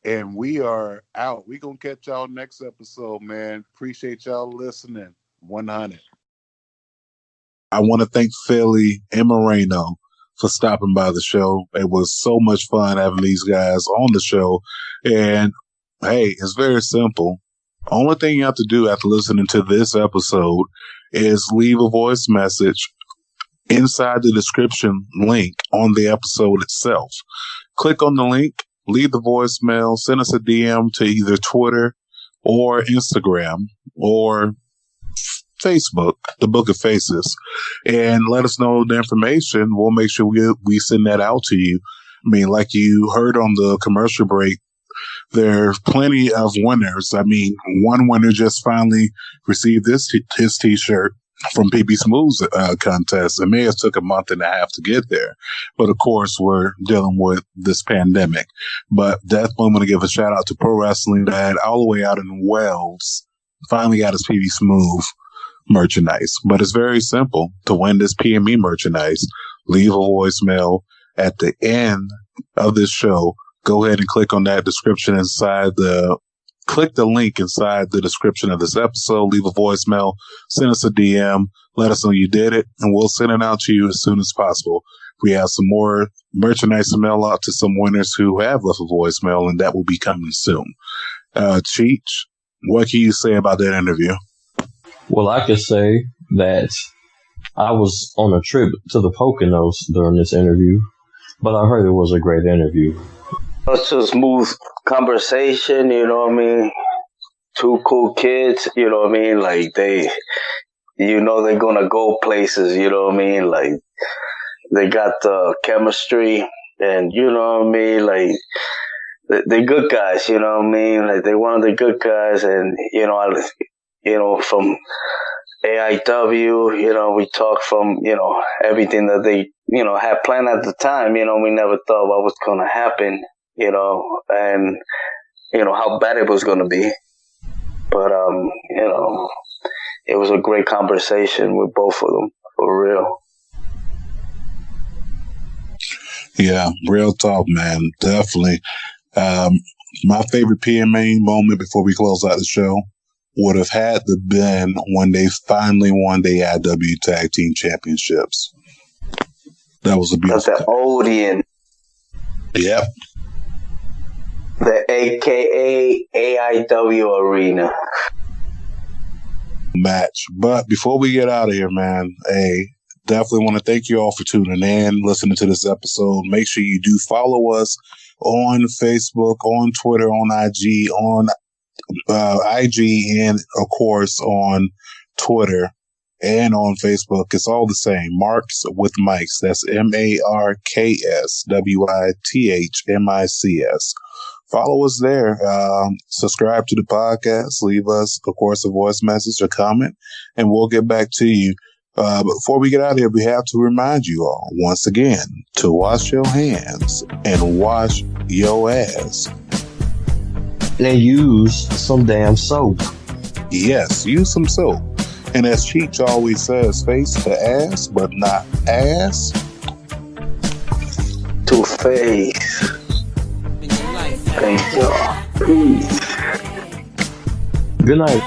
And we are out. We gonna catch y'all next episode, man. Appreciate y'all listening. 100. I want to thank Philly and Moreno for stopping by the show. It was so much fun having these guys on the show. And hey, it's very simple. Only thing you have to do after listening to this episode is leave a voice message inside the description link on the episode itself. Click on the link, leave the voicemail, send us a DM to either Twitter or Instagram or Facebook, the Book of Faces, and let us know the information. We'll make sure we send that out to you. I mean, like you heard on the commercial break, there's plenty of winners. I mean, one winner just finally received his T-shirt from PB Smooth's contest. It may have took a month and a half to get there, but of course we're dealing with this pandemic. But definitely want to give a shout out to Pro Wrestling Dad all the way out in Wales. Finally got his PB Smooth merchandise. But it's very simple. To win this PME merchandise, leave a voicemail at the end of this show. Go ahead and click on that description click the link inside the description of this episode, leave a voicemail, send us a DM, let us know you did it, and we'll send it out to you as soon as possible. We have some more merchandise to mail out to some winners who have left a voicemail, and that will be coming soon. Cheech, what can you say about that interview? Well, I could say that I was on a trip to the Poconos during this interview, but I heard it was a great interview. It's a smooth conversation, you know what I mean? Two cool kids, you know what I mean? Like, they're gonna go places, you know what I mean? Like, they got the chemistry, and you know what I mean? Like, they're good guys, you know what I mean? Like, they're one of the good guys, and, from AIW, we talked from, everything that they, had planned at the time, we never thought what was going to happen, and, how bad it was going to be. But, it was a great conversation with both of them, for real. Yeah, real talk, man. Definitely. My favorite PMA moment before we close out the show would have had to been when they finally won the AIW Tag Team Championships. That was a beautiful. That's the Odeon. Yep. The AKA AIW Arena match. But before we get out of here, man, definitely want to thank you all for tuning in, listening to this episode. Make sure you do follow us on Facebook, on Twitter, on IG, and of course on Twitter and on Facebook. It's all the same. Marks with Mics. That's MarksWithMics. Follow us there. Subscribe to the podcast. Leave us, of course, a voice message or comment, and we'll get back to you. But before we get out of here, we have to remind you all once again to wash your hands and wash your ass. And use some damn soap. Yes, use some soap. And as Cheech always says, face to ass, but not ass to face. Thank y'all. Peace. Good night.